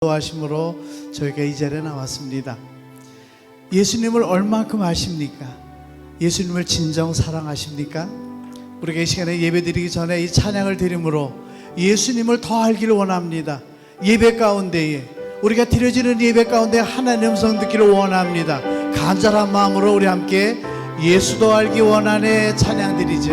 도와심으로 저희가 이 자리에 나왔습니다. 예수님을 얼만큼 아십니까? 예수님을 진정 사랑하십니까? 우리가 이 시간에 예배드리기 전에 이 찬양을 드림으로 예수님을 더 알기를 원합니다. 예배 가운데에 우리가 드려지는 예배 가운데 하나님의 음성 듣기를 원합니다. 간절한 마음으로 우리 함께 예수도 알기 원하네 찬양 드리죠.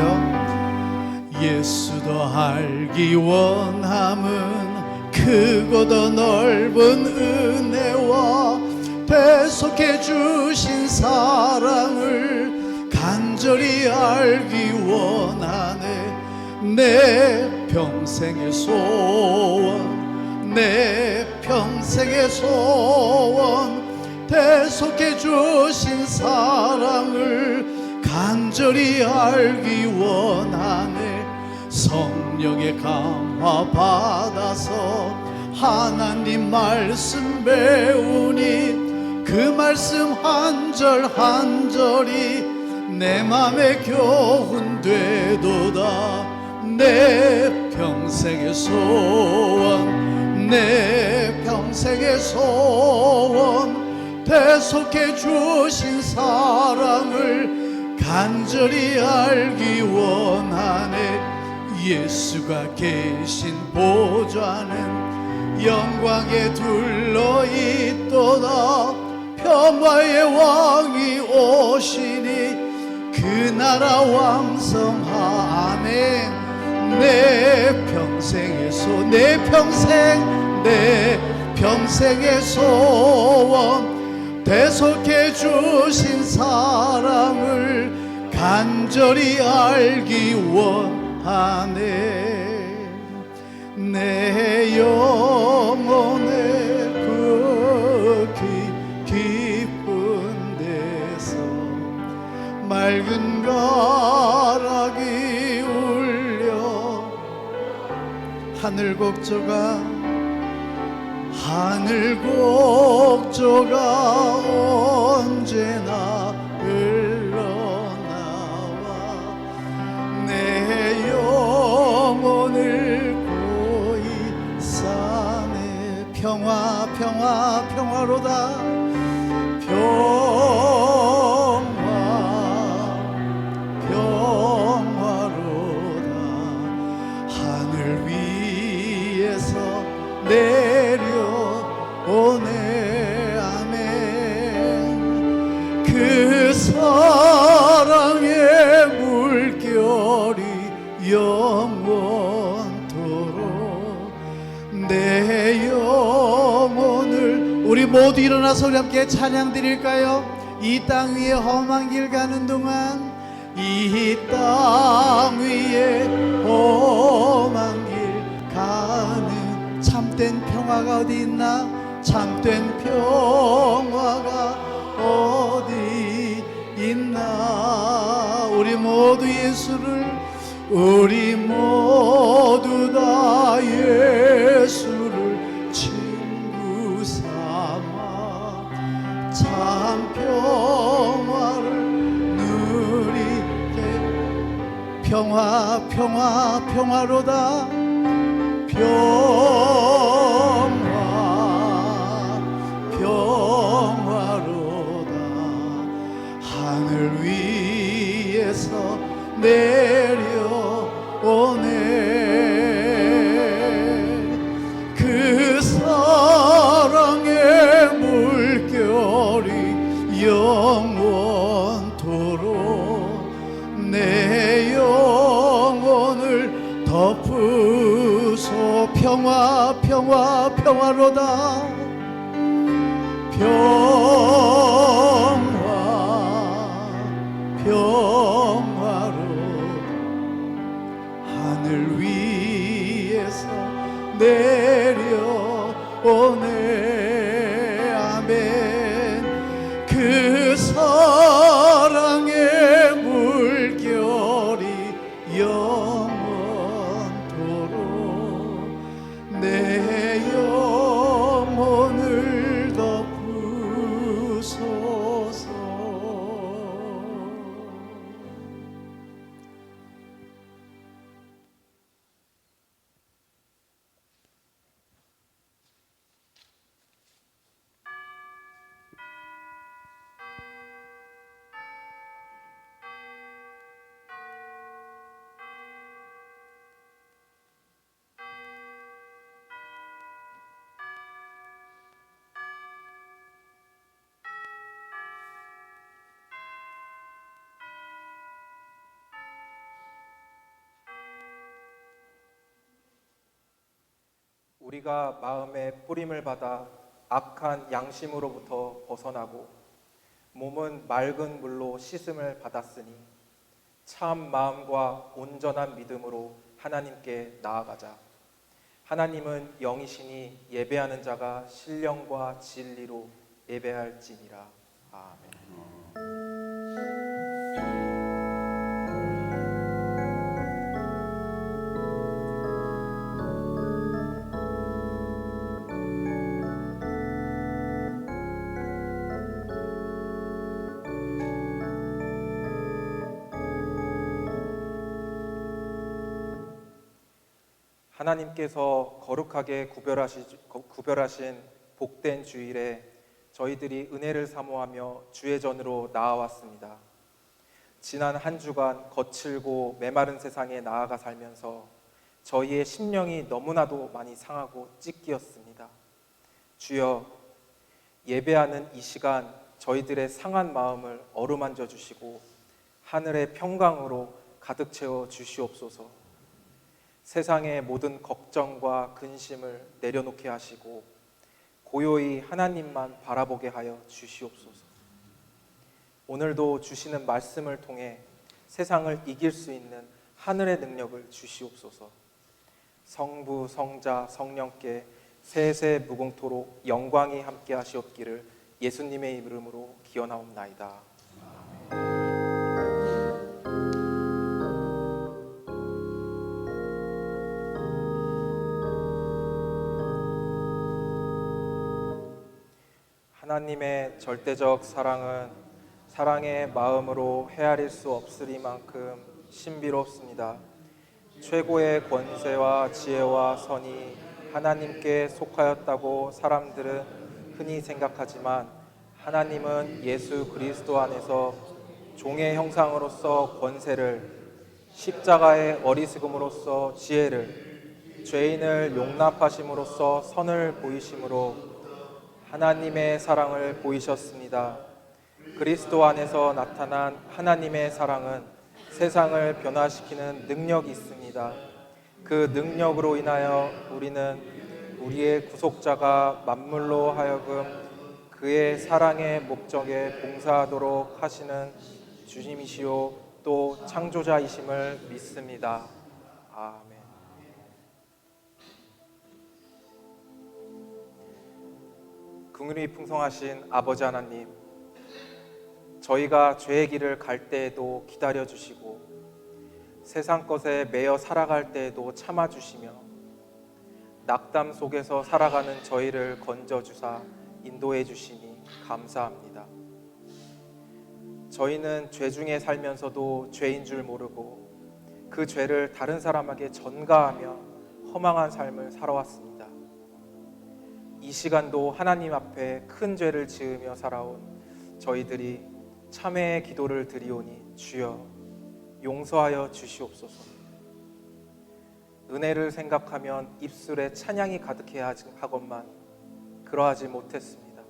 예수도 알기 원함은 크고 더 넓은 은혜와 배속해 주신 사랑을 간절히 알기 원하네. 내 평생의 소원, 내 평생의 소원, 배속해 주신 사랑을 간절히 알기 원하네. 성령의 감화 받아서 하나님 말씀 배우니 그 말씀 한 절 한 절이 내 맘에 교훈 되도다. 내 평생의 소원, 내 평생의 소원, 배속해 주신 사랑을 간절히 알기 원하네. 예수가 계신 보좌는 영광에 둘러있도다. 평화의 왕이 오시니 그 나라 왕성하네. 내 평생의 내 평생의 소원, 배속해 주신 사랑을 간절히 알기 원하네. 내 영혼의 그 깊은 데서 맑은 가락이 울려 하늘 곡조가 언제나 흘러나와 내 영혼을 고이 싸네. 평화로다. 평화로다. 하늘 위에서 내려오네. 아멘. 그 사랑의 물결이 영원토록 내 영혼을. 우리 모두 일어나서 우리 함께 찬양 드릴까요? 이 땅 위에 험한 길 가는 동안, 이 땅 위에 험한 길 가는 참된 평화가 어디 있나? 참된 평화가 어디 있나? 우리 모두 다 예수를 친구 삼아 참 평화를 누리게. 평화로다. 평화로다. 하늘 위에서 내려오네. 그 사랑의 물결이 영원토록 내 영혼을 덮으소. 평화로다. 평화로다. 하늘 위에서 내려오네. 아멘. 그 사랑의 물결이 영원토록 내 영혼을 덮으소서. 우리가 마음의 뿌림을 받아 악한 양심으로부터 벗어나고 몸은 맑은 물로 씻음을 받았으니 참 마음과 온전한 믿음으로 하나님께 나아가자. 하나님은 영이시니 예배하는 자가 신령과 진리로 예배할지니라. 아멘. 하나님께서 거룩하게 구별하신 복된 주일에 저희들이 은혜를 사모하며 주의 전으로 나아왔습니다. 지난 한 주간 거칠고 메마른 세상에 나아가 살면서 저희의 심령이 너무나도 많이 상하고 찢기었습니다. 주여, 예배하는 이 시간 저희들의 상한 마음을 어루만져 주시고 하늘의 평강으로 가득 채워 주시옵소서. 세상의 모든 걱정과 근심을 내려놓게 하시고 고요히 하나님만 바라보게 하여 주시옵소서. 오늘도 주시는 말씀을 통해 세상을 이길 수 있는 하늘의 능력을 주시옵소서. 성부, 성자, 성령께 세세 무궁토록 영광이 함께 하시옵기를 예수님의 이름으로 기원하옵나이다. 하나님의 절대적 사랑은 사랑의 마음으로 헤아릴 수 없으리만큼 신비롭습니다. 최고의 권세와 지혜와 선이 하나님께 속하였다고 사람들은 흔히 생각하지만 하나님은 예수 그리스도 안에서 종의 형상으로서 권세를, 십자가의 어리석음으로써 지혜를, 죄인을 용납하심으로써 선을 보이심으로 하나님의 사랑을 보이셨습니다. 그리스도 안에서 나타난 하나님의 사랑은 세상을 변화시키는 능력이 있습니다. 그 능력으로 인하여 우리는 우리의 구속자가 만물로 하여금 그의 사랑의 목적에 봉사하도록 하시는 주님이시요 또 창조자이심을 믿습니다. 아멘. 긍휼이 풍성하신 아버지 하나님, 저희가 죄의 길을 갈 때에도 기다려주시고 세상 것에 매여 살아갈 때에도 참아주시며 낙담 속에서 살아가는 저희를 건져주사 인도해 주시니 감사합니다. 저희는 죄 중에 살면서도 죄인 줄 모르고 그 죄를 다른 사람에게 전가하며 허망한 삶을 살아왔습니다. 이 시간도 하나님 앞에 큰 죄를 지으며 살아온 저희들이 참회의 기도를 드리오니 주여 용서하여 주시옵소서. 은혜를 생각하면 입술에 찬양이 가득해야 하건만 그러하지 못했습니다.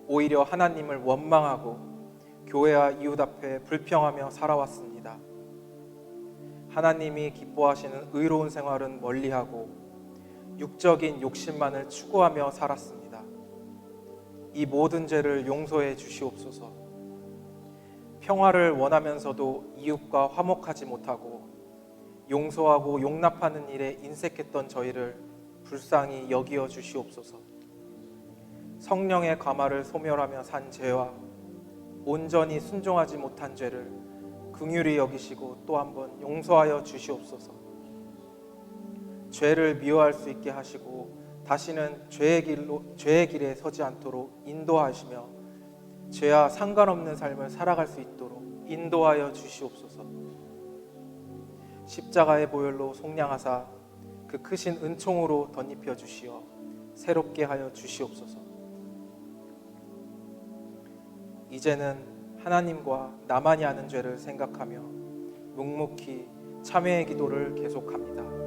오히려 하나님을 원망하고 교회와 이웃 앞에 불평하며 살아왔습니다. 하나님이 기뻐하시는 의로운 생활은 멀리하고 육적인 욕심만을 추구하며 살았습니다. 이 모든 죄를 용서해 주시옵소서. 평화를 원하면서도 이웃과 화목하지 못하고 용서하고 용납하는 일에 인색했던 저희를 불쌍히 여기어 주시옵소서. 성령의 감화를 소멸하며 산 죄와 온전히 순종하지 못한 죄를 긍휼히 여기시고 또 한번 용서하여 주시옵소서. 죄를 미워할 수 있게 하시고 다시는 죄의 길에 서지 않도록 인도하시며 죄와 상관없는 삶을 살아갈 수 있도록 인도하여 주시옵소서. 십자가의 보혈로 속량하사 그 크신 은총으로 덧입혀 주시어 새롭게 하여 주시옵소서. 이제는 하나님과 나만이 아는 죄를 생각하며 묵묵히 참회의 기도를 계속합니다.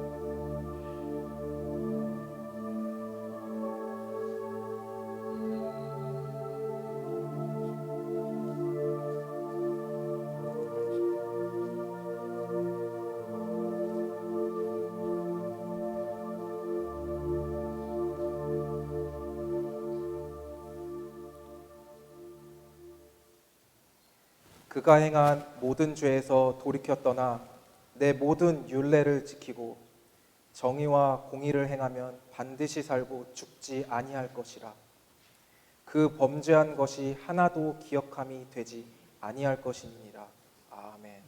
그가 행한 모든 죄에서 돌이켜 떠나 내 모든 율례를 지키고 정의와 공의를 행하면 반드시 살고 죽지 아니할 것이라. 그 범죄한 것이 하나도 기억함이 되지 아니할 것이니라. 아멘.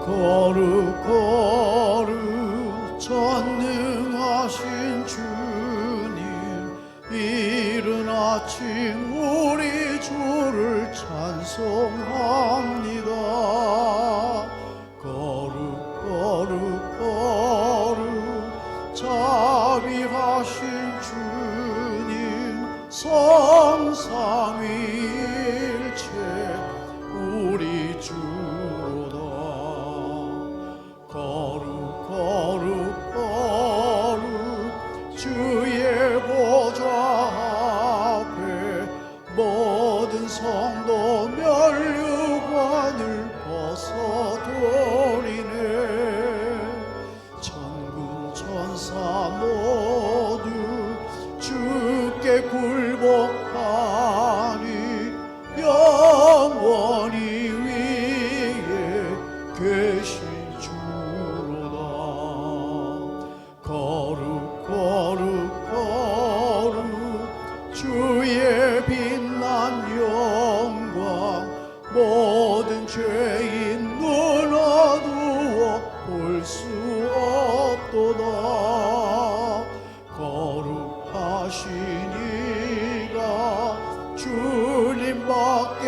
거룩 거룩 전능하신 주님, 이른 아침 우리 주를 찬송합니다. 거룩 자비하신 주님, 성삼위일체 우리 주로다. 거룩 주의 보좌 앞에 모든 성도 면류관을 벗어버리네. 천군 천사 모두 주께 굴복하니 영원히 위에 계신 주로다. 거룩 주의 빛난 영광, 모든 죄인 눈 어두워 볼 수 없도다. 거룩하신 이가 주님밖에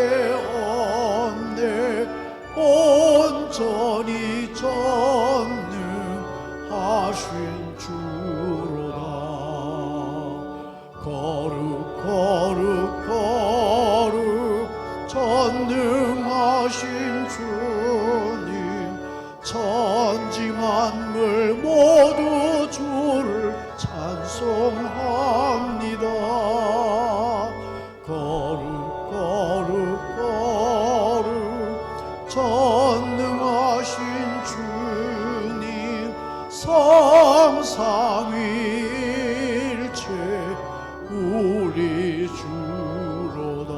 없네. 온전히 전능하신 주로다. 거룩 전능하신 주님, 천지 만물 모두 주를 찬송합니다. 거룩 전능하신 주님, 성삼위일체 우리 주로다.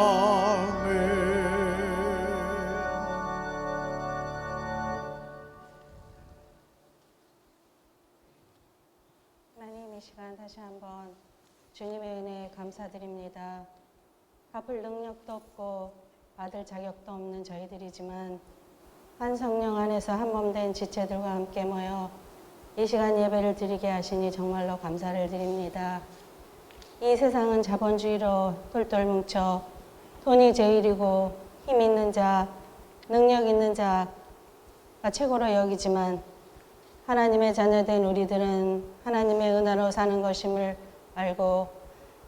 아멘. 하나님, 이 시간 다시 한번 주님의 은혜에 감사드립니다. 갚을 능력도 없고 받을 자격도 없는 저희들이지만 한 성령 안에서 한 몸 된 지체들과 함께 모여 이 시간 예배를 드리게 하시니 정말로 감사를 드립니다. 이 세상은 자본주의로 똘똘 뭉쳐 돈이 제일이고 힘 있는 자, 능력 있는 자가 최고로 여기지만 하나님의 자녀된 우리들은 하나님의 은혜로 사는 것임을 알고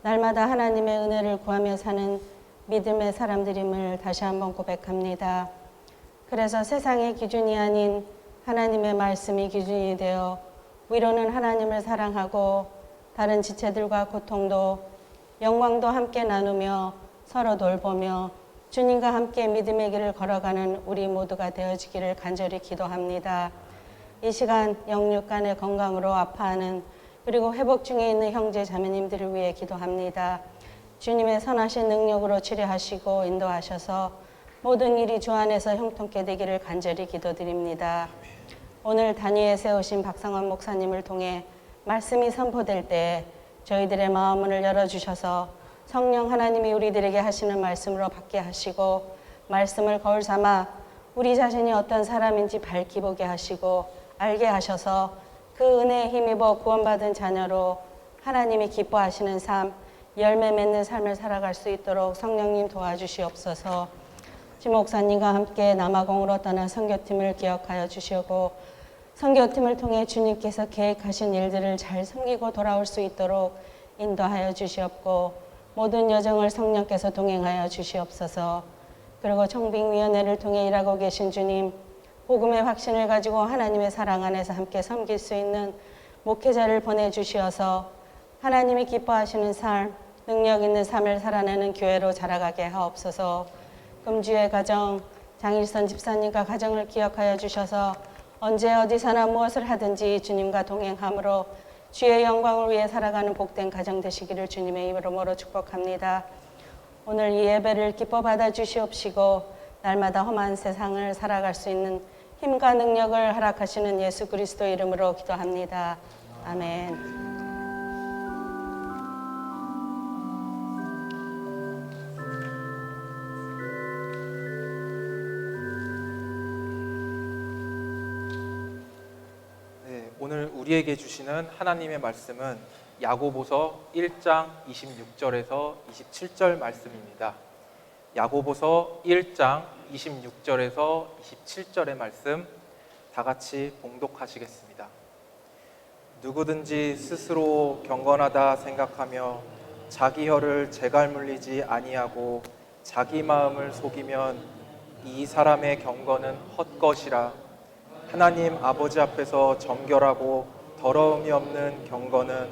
날마다 하나님의 은혜를 구하며 사는 믿음의 사람들임을 다시 한번 고백합니다. 그래서 세상의 기준이 아닌 하나님의 말씀이 기준이 되어 위로는 하나님을 사랑하고 다른 지체들과 고통도 영광도 함께 나누며 서로 돌보며 주님과 함께 믿음의 길을 걸어가는 우리 모두가 되어지기를 간절히 기도합니다. 이 시간 영육간의 건강으로 아파하는 그리고 회복 중에 있는 형제 자매님들을 위해 기도합니다. 주님의 선하신 능력으로 치료하시고 인도하셔서 모든 일이 주 안에서 형통케 되기를 간절히 기도드립니다. 오늘 단위에 세우신 박상원 목사님을 통해 말씀이 선포될 때 저희들의 마음을 열어주셔서 성령 하나님이 우리들에게 하시는 말씀으로 받게 하시고 말씀을 거울 삼아 우리 자신이 어떤 사람인지 밝히 보게 하시고 알게 하셔서 그 은혜에 힘입어 구원받은 자녀로 하나님이 기뻐하시는 삶, 열매 맺는 삶을 살아갈 수 있도록 성령님 도와주시옵소서. 지 목사님과 함께 남아공으로 떠난 선교팀을 기억하여 주시고 선교팀을 통해 주님께서 계획하신 일들을 잘 섬기고 돌아올 수 있도록 인도하여 주시옵고 모든 여정을 성령께서 동행하여 주시옵소서. 그리고 청빙위원회를 통해 일하고 계신 주님, 복음의 확신을 가지고 하나님의 사랑 안에서 함께 섬길 수 있는 목회자를 보내주시어서 하나님이 기뻐하시는 삶, 능력 있는 삶을 살아내는 교회로 자라가게 하옵소서. 금주의 가정 장일선 집사님과 가정을 기억하여 주셔서 언제 어디서나 무엇을 하든지 주님과 동행함으로 주의 영광을 위해 살아가는 복된 가정 되시기를 주님의 이름으로 축복합니다. 오늘 이 예배를 기뻐 받아 주시옵시고 날마다 험한 세상을 살아갈 수 있는 힘과 능력을 허락하시는 예수 그리스도 이름으로 기도합니다. 아멘. 네, 오늘 우리에게 주시는 하나님의 말씀은 야고보서 1장 26절에서 27절 말씀입니다. 야고보서 1장 26절에서 27절의 말씀 다 같이 봉독하시겠습니다. 누구든지 스스로 경건하다 생각하며 자기 혀를 재갈 물리지 아니하고 자기 마음을 속이면 이 사람의 경건은 헛것이라. 하나님 아버지 앞에서 정결하고 더러움이 없는 경건은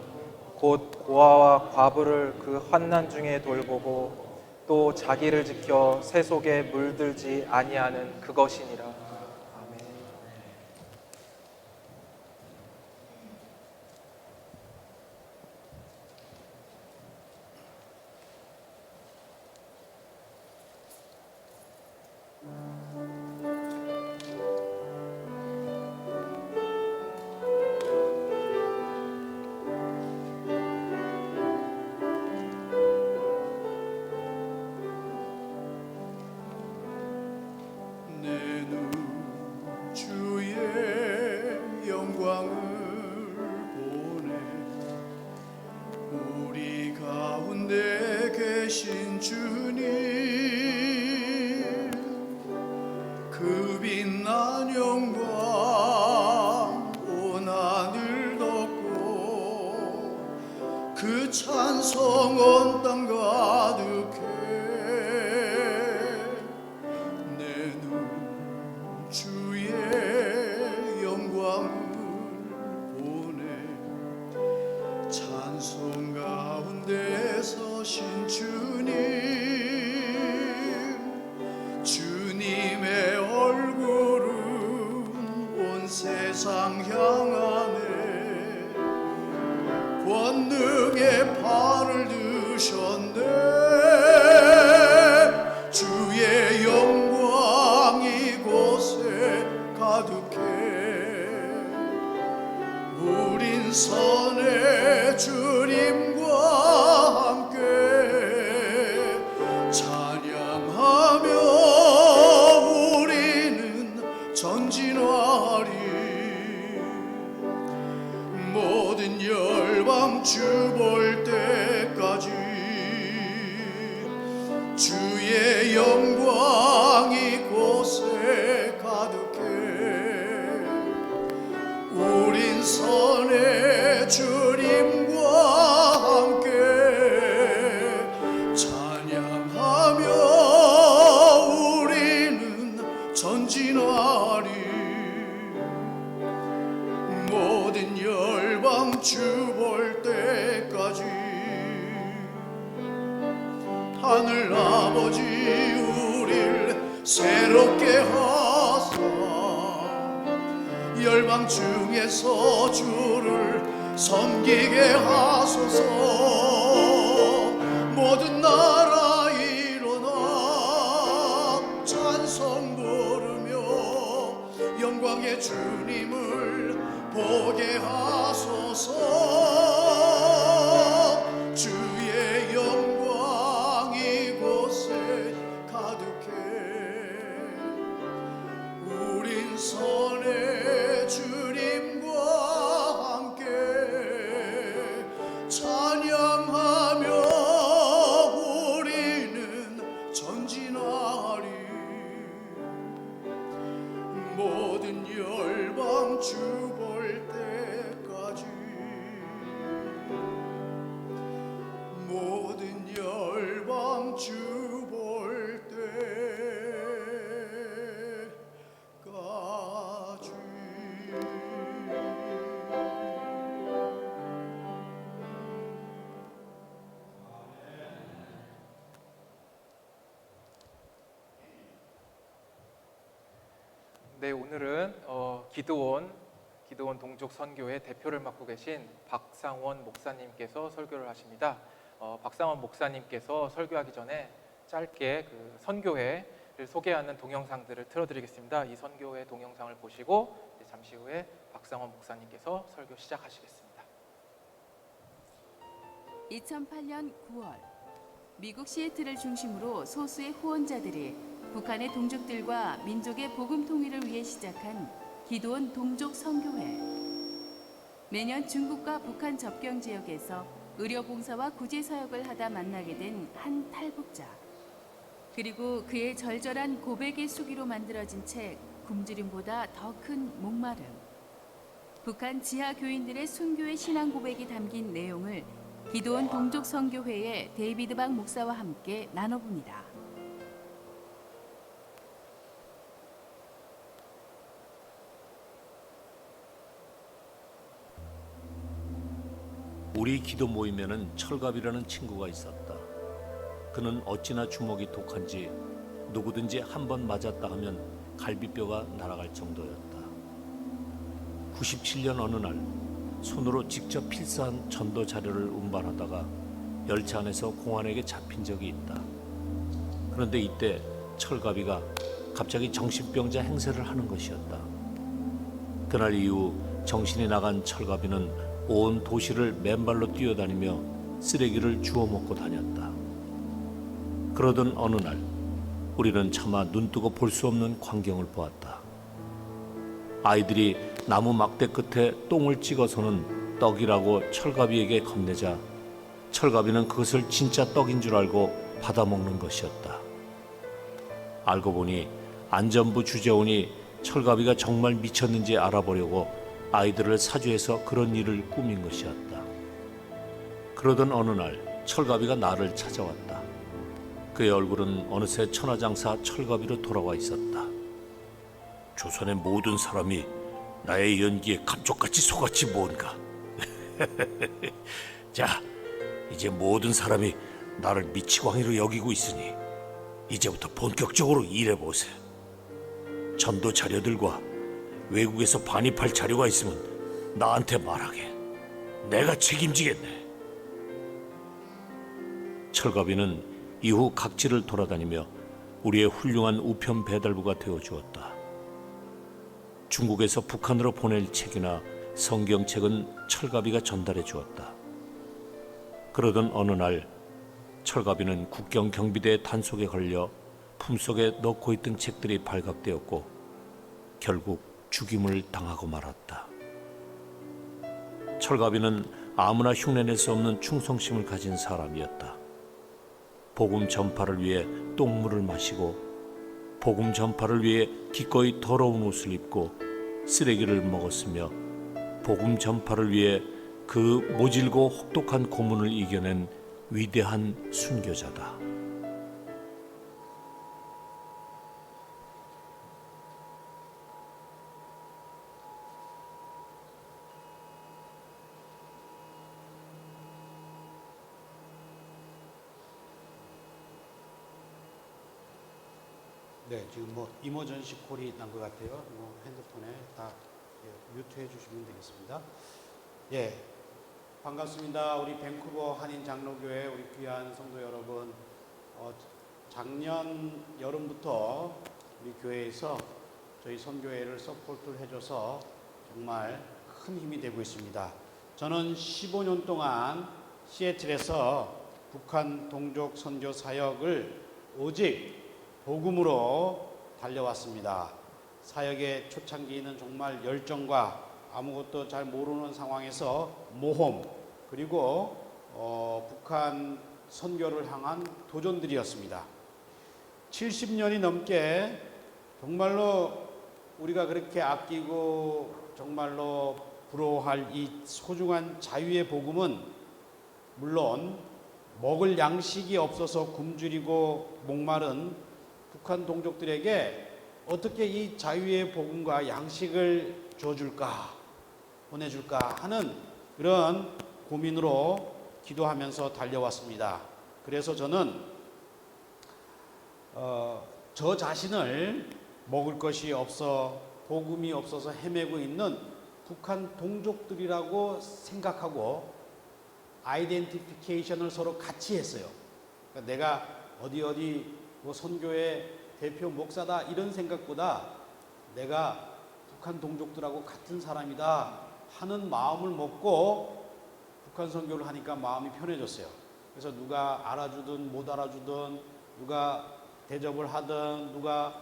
곧 고아와 과부를 그 환난 중에 돌보고 또 자기를 지켜 새 속에 물들지 아니하는 그것이니라. 아멘. 내 눈 주의 영광을 보네. 우리 가운데 계신 주님, 그 빛난 영광 온 하늘 덮고 그 찬송 온 땅 가득해. 주의 영광을 보내. 찬송 가운데 서신 주님, 주님의 얼굴은 온 세상 향하네. 권능의 팔을 드셨네. 주의 영광 이곳에 가득해. 우린 선의 주님과 함께 찬양하며 우리는 전진하리. 모든 열방 주 볼 때까지 주의 영광 이곳에 가득해. 우린 선의 주님과 함께 찬양하며 우리는 전진하리. 모든 열방 주 볼 때까지 하늘 아버지 우릴 새롭게 하사 열방 중에서 주를 섬기게 하소서. 모든 나라 일어나 찬송 부르며 영광의 주님을 보게 하소서. 주의 영광 이곳에 가득해. 우린 선의 주님과 함께 찬양하며 우리는 전진하리. 모든 열방 주 볼 때까지 네, 오늘은 기도원 동족 선교회 대표를 맡고 계신 박상원 목사님께서 설교를 하십니다. 박상원 목사님께서 설교하기 전에 짧게 그 선교회를 소개하는 동영상들을 틀어드리겠습니다. 이 선교회 동영상을 보시고 잠시 후에 박상원 목사님께서 설교 시작하시겠습니다. 2008년 9월 미국 시애틀을 중심으로 소수의 후원자들이 북한의 동족들과 민족의 복음 통일을 위해 시작한 기도원 동족 선교회. 매년 중국과 북한 접경 지역에서 의료 봉사와 구제 사역을 하다 만나게 된 한 탈북자. 그리고 그의 절절한 고백의 수기로 만들어진 책 굶주림보다 더 큰 목마름. 북한 지하 교인들의 순교의 신앙 고백이 담긴 내용을 기도원 동족 선교회의 데이비드 박 목사와 함께 나눠봅니다. 우리 기도 모임에는 철갑이라는 친구가 있었다. 그는 어찌나 주먹이 독한지 누구든지 한 번 맞았다 하면 갈비뼈가 날아갈 정도였다. 97년 어느 날 손으로 직접 필사한 전도 자료를 운반하다가 열차 안에서 공안에게 잡힌 적이 있다. 그런데 이때 철갑이가 갑자기 정신병자 행세를 하는 것이었다. 그날 이후 정신이 나간 철갑이는 온 도시를 맨발로 뛰어다니며 쓰레기를 주워 먹고 다녔다. 그러던 어느 날 우리는 차마 눈뜨고 볼 수 없는 광경을 보았다. 아이들이 나무 막대 끝에 똥을 찍어서는 떡이라고 철갑이에게 건네자 철갑이는 그것을 진짜 떡인 줄 알고 받아먹는 것이었다. 알고 보니 안전부 주재원이 철갑이가 정말 미쳤는지 알아보려고 아이들을 사주해서 그런 일을 꾸민 것이었다. 그러던 어느 날 철갑이가 나를 찾아왔다. 그의 얼굴은 어느새 천하장사 철갑이로 돌아와 있었다. 조선의 모든 사람이 나의 연기에 감쪽같이 속았지 뭔가. 자, 이제 모든 사람이 나를 미치광이로 여기고 있으니 이제부터 본격적으로 일해보세. 전도 자료들과 외국에서 반입할 자료가 있으면 나한테 말하게. 내가 책임지겠네. 철갑이는 이후 각지를 돌아다니며 우리의 훌륭한 우편 배달부가 되어주었다. 중국에서 북한으로 보낼 책이나 성경책은 철갑이가 전달해 주었다. 그러던 어느 날 철갑이는 국경 경비대의 단속에 걸려 품속에 넣고 있던 책들이 발각되었고 결국 죽임을 당하고 말았다. 철갑이는 아무나 흉내낼 수 없는 충성심을 가진 사람이었다. 복음 전파를 위해 똥물을 마시고 복음 전파를 위해 기꺼이 더러운 옷을 입고 쓰레기를 먹었으며 복음 전파를 위해 그 모질고 혹독한 고문을 이겨낸 위대한 순교자다. 네, 지금 이머전시 콜이 난 것 같아요. 핸드폰에 다 뮤트해 주시면 되겠습니다. 예, 반갑습니다. 우리 밴쿠버 한인 장로교회 우리 귀한 성도 여러분, 작년 여름부터 우리 교회에서 저희 선교회를 서포트를 해줘서 정말 큰 힘이 되고 있습니다. 저는 15년 동안 시애틀에서 북한 동족 선교 사역을 오직 복음으로 달려왔습니다. 사역의 초창기는 정말 열정과 아무것도 잘 모르는 상황에서 모험 그리고 북한 선교를 향한 도전들이었습니다. 70년이 넘게 정말로 우리가 그렇게 아끼고 정말로 부러워할 이 소중한 자유의 복음은 물론 먹을 양식이 없어서 굶주리고 목마른 북한 동족들에게 어떻게 이 자유의 복음과 양식을 줘줄까, 보내줄까 하는 그런 고민으로 기도하면서 달려왔습니다. 그래서 저는 저 자신을 먹을 것이 없어 복음이 없어서 헤매고 있는 북한 동족들이라고 생각하고 아이덴티피케이션을 서로 같이 했어요. 그러니까 내가 어디 뭐 선교회 대표 목사다 이런 생각보다 내가 북한 동족들하고 같은 사람이다 하는 마음을 먹고 북한 선교를 하니까 마음이 편해졌어요. 그래서 누가 알아주든 못 알아주든 누가 대접을 하든 누가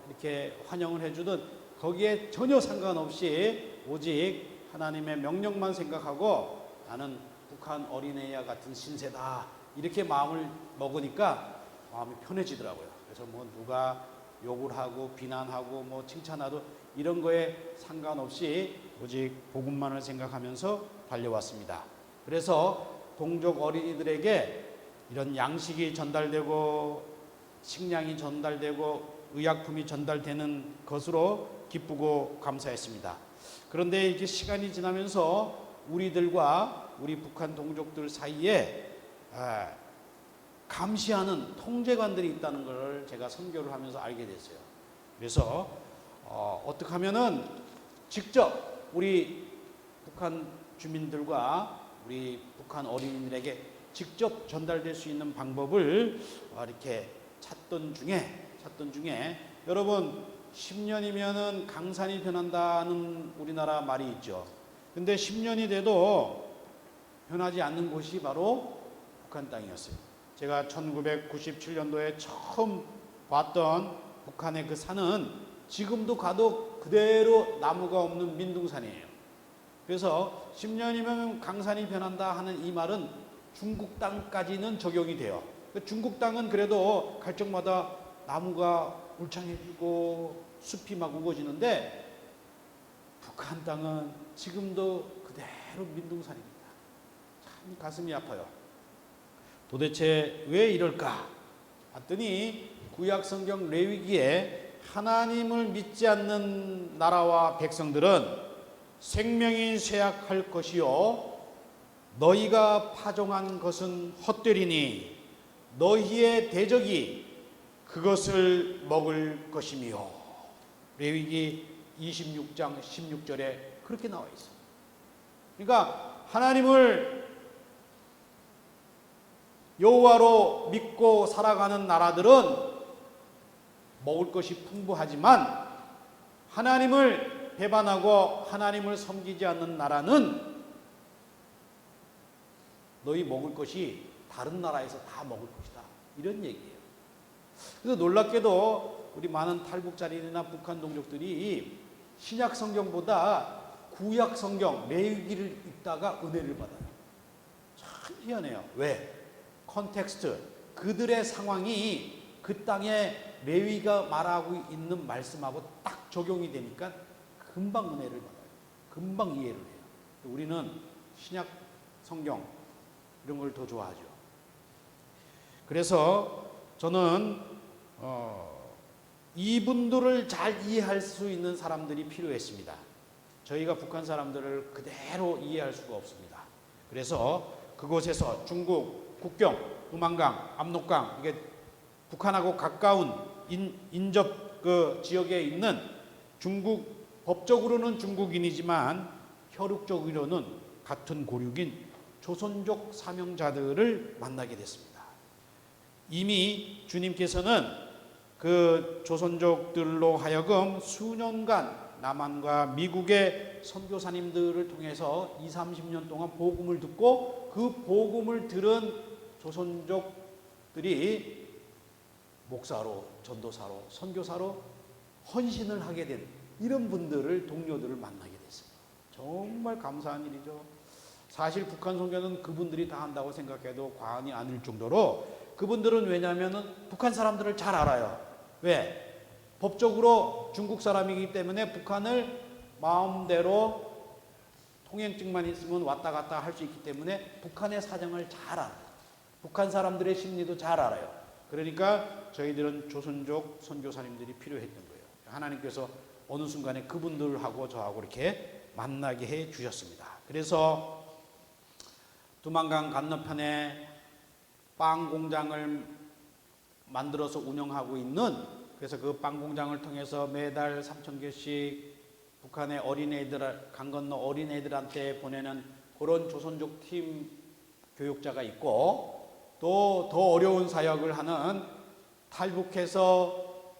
이렇게 환영을 해주든 거기에 전혀 상관없이 오직 하나님의 명령만 생각하고 나는 북한 어린애와 같은 신세다 이렇게 마음을 먹으니까 마음이 편해지더라고요. 그래서 뭐 누가 욕을 하고 비난하고 뭐 칭찬하고 이런 거에 상관없이 오직 복음만을 생각하면서 달려왔습니다. 그래서 동족 어린이들에게 이런 양식이 전달되고 식량이 전달되고 의약품이 전달되는 것으로 기쁘고 감사했습니다. 그런데 이제 시간이 지나면서 우리들과 우리 북한 동족들 사이에 감시하는 통제관들이 있다는 걸 제가 선교를 하면서 알게 됐어요. 그래서 어떻게 하면은 직접 우리 북한 주민들과 우리 북한 어린이들에게 직접 전달될 수 있는 방법을 이렇게 찾던 중에 여러분 10년이면은 강산이 변한다는 우리나라 말이 있죠. 근데 10년이 돼도 변하지 않는 곳이 바로 북한 땅이었어요. 제가 1997년도에 처음 봤던 북한의 그 산은 지금도 가도 그대로 나무가 없는 민둥산이에요. 그래서 10년이면 강산이 변한다 하는 이 말은 중국 땅까지는 적용이 돼요. 중국 땅은 그래도 갈 적마다 나무가 울창해지고 숲이 막 우거지는데 북한 땅은 지금도 그대로 민둥산입니다. 참 가슴이 아파요. 도대체 왜 이럴까? 봤더니 구약성경 레위기에 하나님을 믿지 않는 나라와 백성들은 생명이 쇠약할 것이요 너희가 파종한 것은 헛되리니 너희의 대적이 그것을 먹을 것이며 레위기 26장 16절에 그렇게 나와 있어요. 그러니까 하나님을 여호와로 믿고 살아가는 나라들은 먹을 것이 풍부하지만 하나님을 배반하고 하나님을 섬기지 않는 나라는 너희 먹을 것이 다른 나라에서 다 먹을 것이다. 이런 얘기예요. 그래서 놀랍게도 우리 많은 탈북자리나 북한 동족들이 신약 성경보다 구약 성경 레위기를 읽다가 은혜를 받아요. 참 희한해요. 왜? 컨텍스트, 그들의 상황이 그 땅에 레위가 말하고 있는 말씀하고 딱 적용이 되니까 금방 은혜를 받아요. 금방 이해를 해요. 우리는 신약 성경 이런 걸 더 좋아하죠. 그래서 저는 이분들을 잘 이해할 수 있는 사람들이 필요했습니다. 저희가 북한 사람들을 그대로 이해할 수가 없습니다. 그래서 그곳에서 중국 국경, 두만강, 압록강 이게 북한하고 가까운 인접 그 지역에 있는 중국 법적으로는 중국인이지만 혈육적으로는 같은 고륙인 조선족 사명자들을 만나게 됐습니다. 이미 주님께서는 그 조선족들로 하여금 수년간 남한과 미국의 선교사님들을 통해서 20-30년 동안 복음을 듣고 그 복음을 들은 조선족들이 목사로, 전도사로, 선교사로 헌신을 하게 된 이런 분들을, 동료들을 만나게 됐습니다. 정말 감사한 일이죠. 사실 북한 선교는 그분들이 다 한다고 생각해도 과언이 아닐 정도로 그분들은 왜냐하면 북한 사람들을 잘 알아요. 왜? 법적으로 중국 사람이기 때문에 북한을 마음대로 통행증만 있으면 왔다 갔다 할 수 있기 때문에 북한의 사정을 잘 알아요. 북한 사람들의 심리도 잘 알아요. 그러니까 저희들은 조선족 선교사님들이 필요했던 거예요. 하나님께서 어느 순간에 그분들하고 저하고 이렇게 만나게 해 주셨습니다. 그래서 두만강 건너편에 빵 공장을 만들어서 운영하고 있는 그래서 그 빵 공장을 통해서 매달 3,000개씩 북한의 어린애들, 강 건너 어린애들한테 보내는 그런 조선족 팀 교육자가 있고, 또 더 어려운 사역을 하는 탈북해서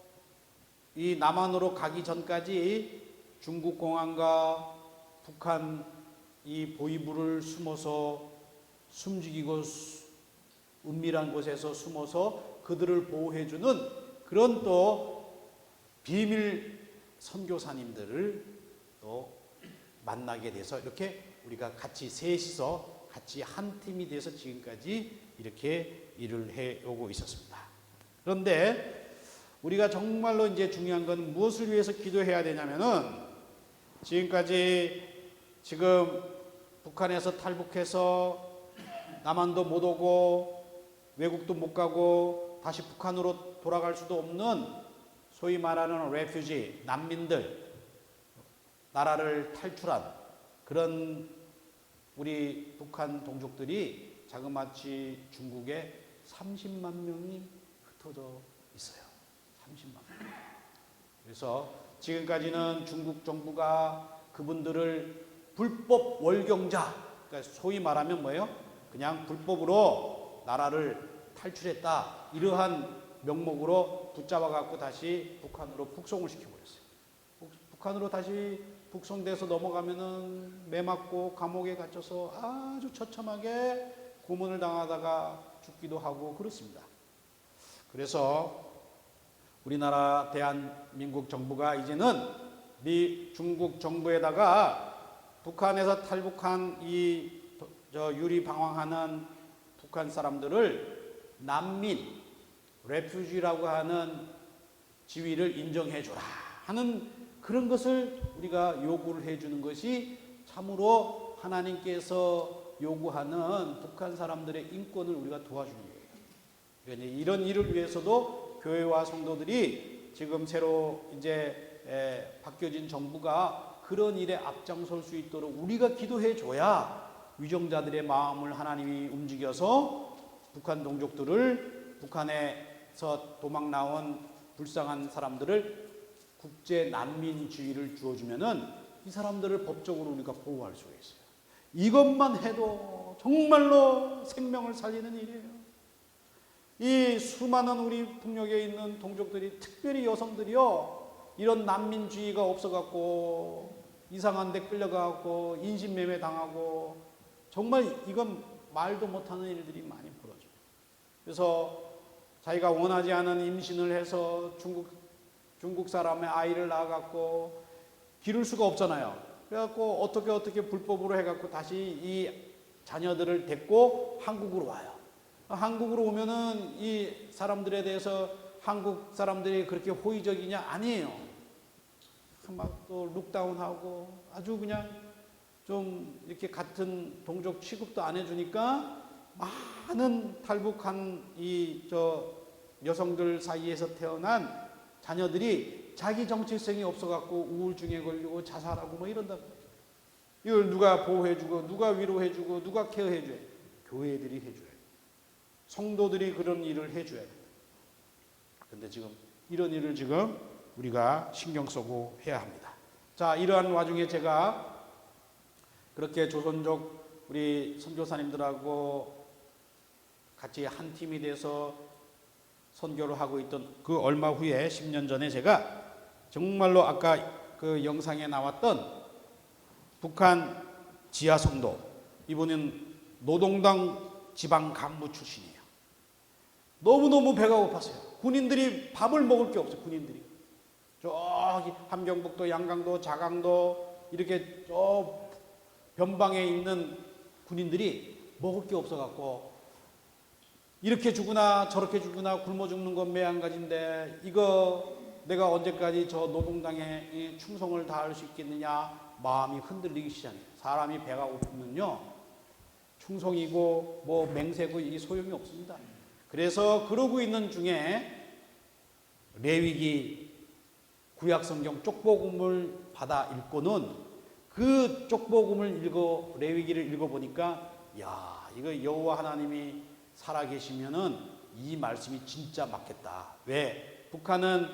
이 남한으로 가기 전까지 중국 공안과 북한 이 보위부를 숨어서 숨죽이고 은밀한 곳에서 숨어서 그들을 보호해주는 그런 또 비밀 선교사님들을 또 만나게 돼서 이렇게 우리가 같이 셋이서 같이 한 팀이 돼서 지금까지 이렇게 일을 해오고 있었습니다. 그런데 우리가 정말로 이제 중요한 건 무엇을 위해서 기도해야 되냐면은, 지금 북한에서 탈북해서 남한도 못 오고 외국도 못 가고 다시 북한으로 돌아갈 수도 없는 소위 말하는 레퓨지, 난민들, 나라를 탈출한 그런 우리 북한 동족들이 자그마치 중국에 30만 명이 흩어져 있어요. 30만 명. 그래서 지금까지는 중국 정부가 그분들을 불법 월경자, 그러니까 소위 말하면 뭐예요? 그냥 불법으로 나라를 탈출했다, 이러한 명목으로 붙잡아 갖고 다시 북한으로 북송을 시켜버렸어요. 북한으로 다시 북송돼서 넘어가면은 매 맞고 감옥에 갇혀서 아주 처참하게 고문을 당하다가 죽기도 하고 그렇습니다. 그래서 우리나라 대한민국 정부가 이제는 중국 정부에다가 북한에서 탈북한 유리 방황하는 북한 사람들을 난민, 레퓨지라고 하는 지위를 인정해 주라 하는 그런 것을 우리가 요구를 해 주는 것이 참으로 하나님께서 요구하는 북한 사람들의 인권을 우리가 도와주는 거예요. 그러니까 이런 일을 위해서도 교회와 성도들이 지금 새로 이제 바뀌어진 정부가 그런 일에 앞장설 수 있도록 우리가 기도해 줘야 위정자들의 마음을 하나님이 움직여서 북한 동족들을, 북한에서 도망 나온 불쌍한 사람들을 국제 난민 지위를 주어주면은 이 사람들을 법적으로 우리가 보호할 수가 있어요. 이것만 해도 정말로 생명을 살리는 일이에요. 이 수많은 우리 북녘에 있는 동족들이, 특별히 여성들이요, 이런 난민주의가 없어갖고 이상한 데 끌려가고 인신매매 당하고 정말 이건 말도 못하는 일들이 많이 벌어져요. 그래서 자기가 원하지 않은 임신을 해서 중국 사람의 아이를 낳아갖고 기를 수가 없잖아요. 그래갖고 어떻게 불법으로 해갖고 다시 이 자녀들을 데리고 한국으로 와요. 한국으로 오면은 이 사람들에 대해서 한국 사람들이 그렇게 호의적이냐? 아니에요. 막 또 룩다운하고 아주 그냥 좀 이렇게 같은 동족 취급도 안 해주니까 많은 탈북한 여성들 사이에서 태어난 자녀들이 자기 정체성이 없어갖고 우울증에 걸리고 자살하고 뭐 이런다. 이걸 누가 보호해주고 누가 위로해주고 누가 케어해줘요? 교회들이 해줘요. 성도들이 그런 일을 해줘야 돼요. 근데 지금 이런 일을 지금 우리가 신경 쓰고 해야 합니다. 자, 이러한 와중에 제가 그렇게 조선족 우리 선교사님들하고 같이 한 팀이 돼서 선교를 하고 있던 그 얼마 후에 10년 전에 제가 정말로 아까 그 영상에 나왔던 북한 지하성도, 이분은 노동당 지방 간부 출신이에요. 너무너무 배가 고팠어요. 군인들이 밥을 먹을 게 없어요. 군인들이 저기 함경북도, 양강도, 자강도 이렇게 저 변방에 있는 군인들이 먹을 게 없어갖고 이렇게 죽으나 저렇게 죽으나 굶어 죽는 건 매한가지인데 이거 내가 언제까지 저 노동당에 충성을 다할 수 있겠느냐, 마음이 흔들리기 시작해요. 사람이 배가 고프면요 충성이고 뭐 맹세고 이게 소용이 없습니다. 그래서 그러고 있는 중에 레위기 구약성경 쪽복음을 받아 읽고는 그 쪽복음을 레위기를 읽어보니까 야, 이거 여호와 하나님이 살아계시면은 이 말씀이 진짜 맞겠다. 왜? 북한은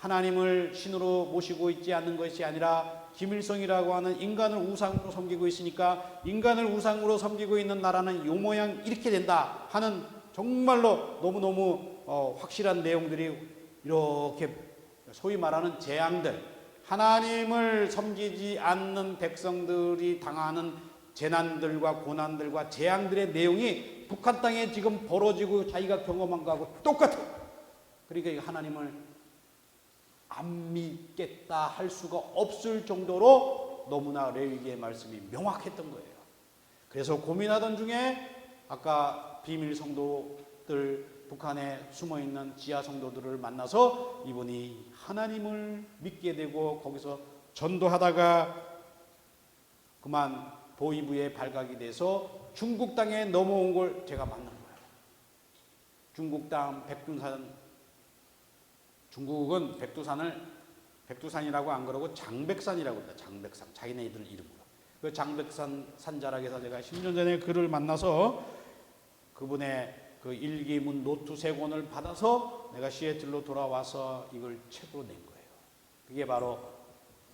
하나님을 신으로 모시고 있지 않는 것이 아니라 김일성이라고 하는 인간을 우상으로 섬기고 있으니까 인간을 우상으로 섬기고 있는 나라는 요 모양 이렇게 된다 하는 정말로 너무너무 확실한 내용들이 이렇게 소위 말하는 재앙들, 하나님을 섬기지 않는 백성들이 당하는 재난들과 고난들과 재앙들의 내용이 북한 땅에 지금 벌어지고 자기가 경험한 거하고 똑같아요. 그러니까 하나님을 안 믿겠다 할 수가 없을 정도로 너무나 레위기의 말씀이 명확했던 거예요. 그래서 고민하던 중에 아까 비밀 성도들, 북한에 숨어있는 지하 성도들을 만나서 이분이 하나님을 믿게 되고 거기서 전도하다가 그만 보이부에 발각이 돼서 중국 땅에 넘어온 걸 제가 만난 거예요. 중국 땅 백두산, 중국은 백두산이라고 안 그러고 장백산이라고 합니다. 장백산, 자기네들 이름으로. 그 장백산 산자락에서 제가 10년 전에 그를 만나서 그분의 그 일기문 노트 3권을 받아서 내가 시애틀로 돌아와서 이걸 책으로 낸 거예요. 그게 바로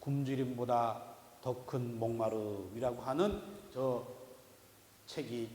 굶주림보다 더 큰 목마름이라고 하는 저 책이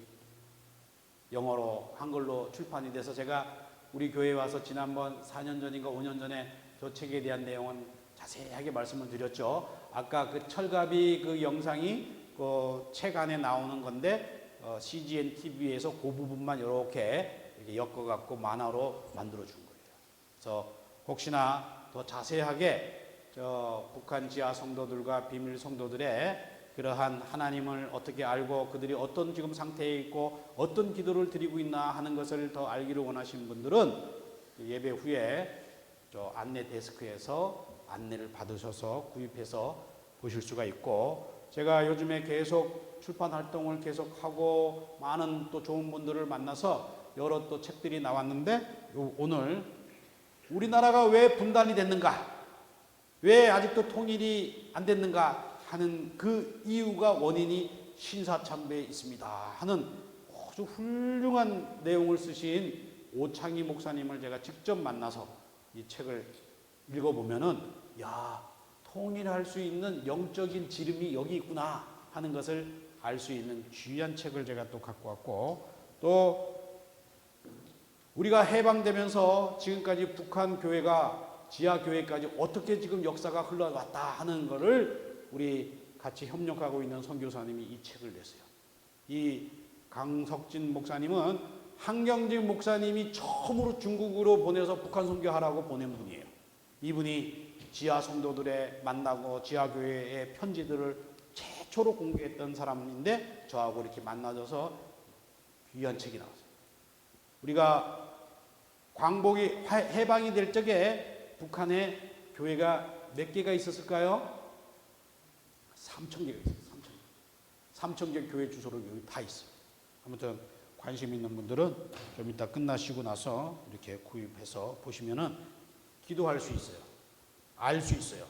영어로 한글로 출판이 돼서 제가 우리 교회에 와서 지난번 4년 전인가 5년 전에 저 책에 대한 내용은 자세하게 말씀을 드렸죠. 아까 그 철갑이 그 영상이 그 책 안에 나오는 건데 CGN TV에서 그 부분만 이렇게 엮어갖고 만화로 만들어준 거예요. 그래서 혹시나 더 자세하게 저 북한 지하 성도들과 비밀 성도들의 그러한 하나님을 어떻게 알고 그들이 어떤 지금 상태에 있고 어떤 기도를 드리고 있나 하는 것을 더 알기를 원하시는 분들은 예배 후에 저 안내 데스크에서 안내를 받으셔서 구입해서 보실 수가 있고, 제가 요즘에 계속 출판 활동을 계속하고 많은 또 좋은 분들을 만나서 여러 또 책들이 나왔는데 오늘 우리나라가 왜 분단이 됐는가, 왜 아직도 통일이 안 됐는가 하는 그 이유가 원인이 신사참배에 있습니다 하는 아주 훌륭한 내용을 쓰신 오창희 목사님을 제가 직접 만나서 이 책을 읽어보면은 야, 통일할 수 있는 영적인 지름이 여기 있구나 하는 것을 알 수 있는 귀한 책을 제가 또 갖고 왔고, 또 우리가 해방되면서 지금까지 북한 교회가 지하 교회까지 어떻게 지금 역사가 흘러왔다 하는 것을 우리 같이 협력하고 있는 선교사님이 이 책을 냈어요. 이 강석진 목사님은 한경직 목사님이 처음으로 중국으로 보내서 북한 선교하라고 보낸 분이에요. 이분이 지하 성도들의 만나고 지하 교회의 편지들을 최초로 공개했던 사람인데 저하고 이렇게 만나져서 귀한 책이 나왔어요. 우리가 광복이 해방이 될 적에 북한에 교회가 몇 개가 있었을까요? 3,000개가 있어요. 3,000개 교회 주소로 여기 다 있어요. 아무튼 관심 있는 분들은 좀 이따 끝나시고 나서 이렇게 구입해서 보시면은 기도할 수 있어요. 알 수 있어요.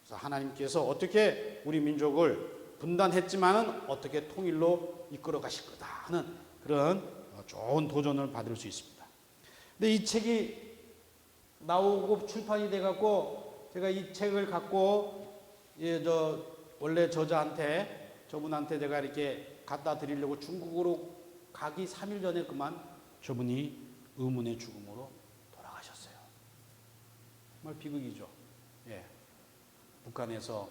그래서 하나님께서 어떻게 우리 민족을 분단했지만은 어떻게 통일로 이끌어 가실 거다 하는 그런 좋은 도전을 받을 수 있습니다. 근데 이 책이 나오고 출판이 돼갖고 제가 이 책을 갖고 원래 저분한테 제가 이렇게 갖다 드리려고 중국으로 가기 3일 전에 그만 저분이 의문의 죽음으로 돌아가셨어요. 정말 비극이죠. 예. 북한에서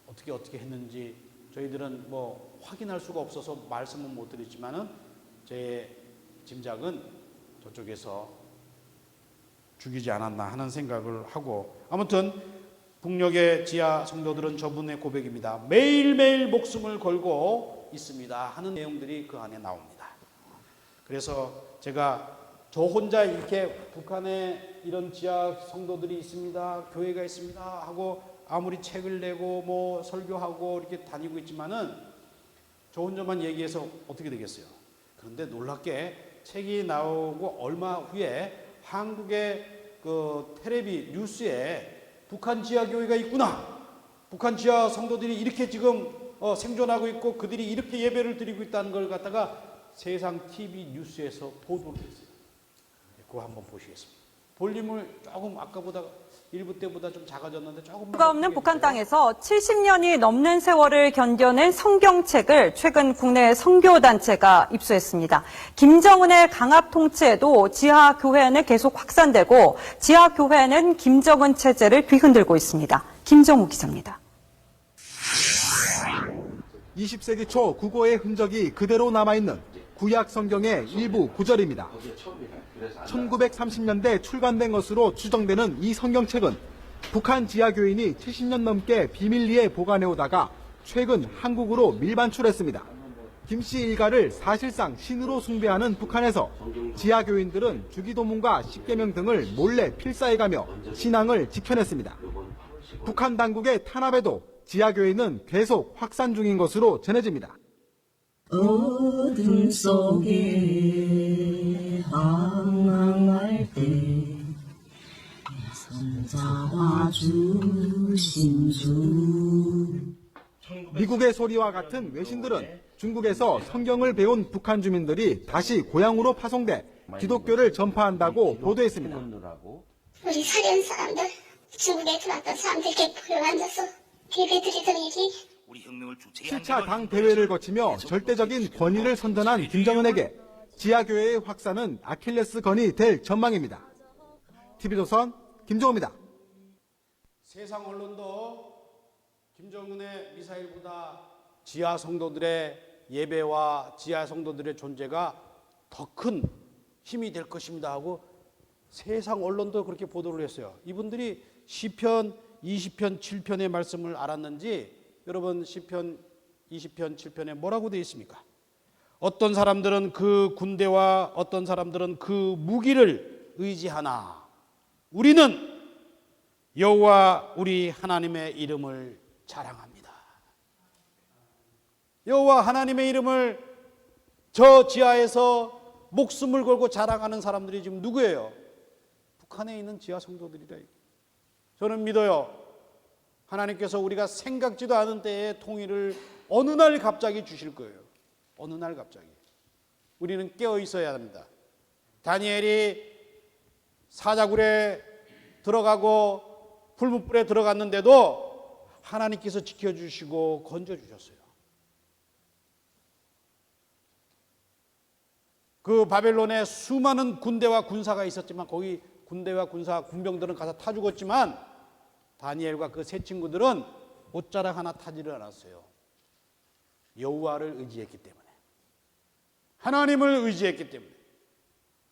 어떻게 했는지 저희들은 뭐 확인할 수가 없어서 말씀은 못 드리지만은 제 짐작은 저쪽에서 죽이지 않았나 하는 생각을 하고, 아무튼 북녘의 지하 성도들은 저분의 고백입니다. 매일매일 목숨을 걸고 있습니다 하는 내용들이 그 안에 나옵니다. 그래서 제가 저 혼자 이렇게 북한에 이런 지하 성도들이 있습니다, 교회가 있습니다 하고 아무리 책을 내고 뭐 설교하고 이렇게 다니고 있지만은 저 혼자만 얘기해서 어떻게 되겠어요. 그런데 놀랍게 책이 나오고 얼마 후에 한국의 그 텔레비 뉴스에 북한 지하 교회가 있구나, 북한 지하 성도들이 이렇게 지금 생존하고 있고 그들이 이렇게 예배를 드리고 있다는 걸 갖다가 세상 TV 뉴스에서 보도를 했어요. 그거 한번 보시겠습니다. 볼륨을 조금 아까보다 일부 때보다 좀 작아졌는데 조금만 가 없는 북한 땅에서 70년이 넘는 세월을 견뎌낸 성경책을 최근 국내 선교단체가 입수했습니다. 김정은의 강압 통치에도 지하교회는 계속 확산되고 지하교회는 김정은 체제를 뒤흔들고 있습니다. 김정우 기자입니다. 20세기 초 국어의 흔적이 그대로 남아있는 구약 성경의 일부 구절입니다. 1930년대 출간된 것으로 추정되는 이 성경책은 북한 지하교인이 70년 넘게 비밀리에 보관해오다가 최근 한국으로 밀반출했습니다. 김씨 일가를 사실상 신으로 숭배하는 북한에서 지하교인들은 주기도문과 십계명 등을 몰래 필사해가며 신앙을 지켜냈습니다. 북한 당국의 탄압에도 지하교인은 계속 확산 중인 것으로 전해집니다. 어둠 속에 방황할 때 손잡아 주신 주. 미국의 소리와 같은 외신들은 중국에서 성경을 배운 북한 주민들이 다시 고향으로 파송돼 기독교를 전파한다고 보도했습니다. 우리 사련 사람들, 중국에 들어왔던 사람들께 보여앉아서 예배드리던 일이 7차 당 대회를 거치며 절대적인 권위를 선전한 김정은에게 지하교회의 확산은 아킬레스건이 될 전망입니다. TV조선 김정우입니다. 세상 언론도 김정은의 미사일보다 지하 성도들의 예배와 지하 성도들의 존재가 더 큰 힘이 될 것입니다 하고 세상 언론도 그렇게 보도를 했어요. 이분들이 시편 20편 7편의 말씀을 알았는지 여러분 시편 20편 7편에 뭐라고 되어 있습니까? 어떤 사람들은 그 군대와 어떤 사람들은 그 무기를 의지하나 우리는 여호와 우리 하나님의 이름을 자랑합니다. 여호와 하나님의 이름을 저 지하에서 목숨을 걸고 자랑하는 사람들이 지금 누구예요? 북한에 있는 지하 성도들이라. 저는 믿어요. 하나님께서 우리가 생각지도 않은 때에 통일을 어느 날 갑자기 주실 거예요. 어느 날 갑자기. 우리는 깨어 있어야 합니다. 다니엘이 사자굴에 들어가고 풀무불에 들어갔는데도 하나님께서 지켜주시고 건져주셨어요. 그 바벨론에 수많은 군대와 군사가 있었지만 거기 군대와 군사, 군병들은 가서 타 죽었지만 다니엘과 그 세 친구들은 옷자락 하나 타지를 않았어요. 여호와를 의지했기 때문에. 하나님을 의지했기 때문에.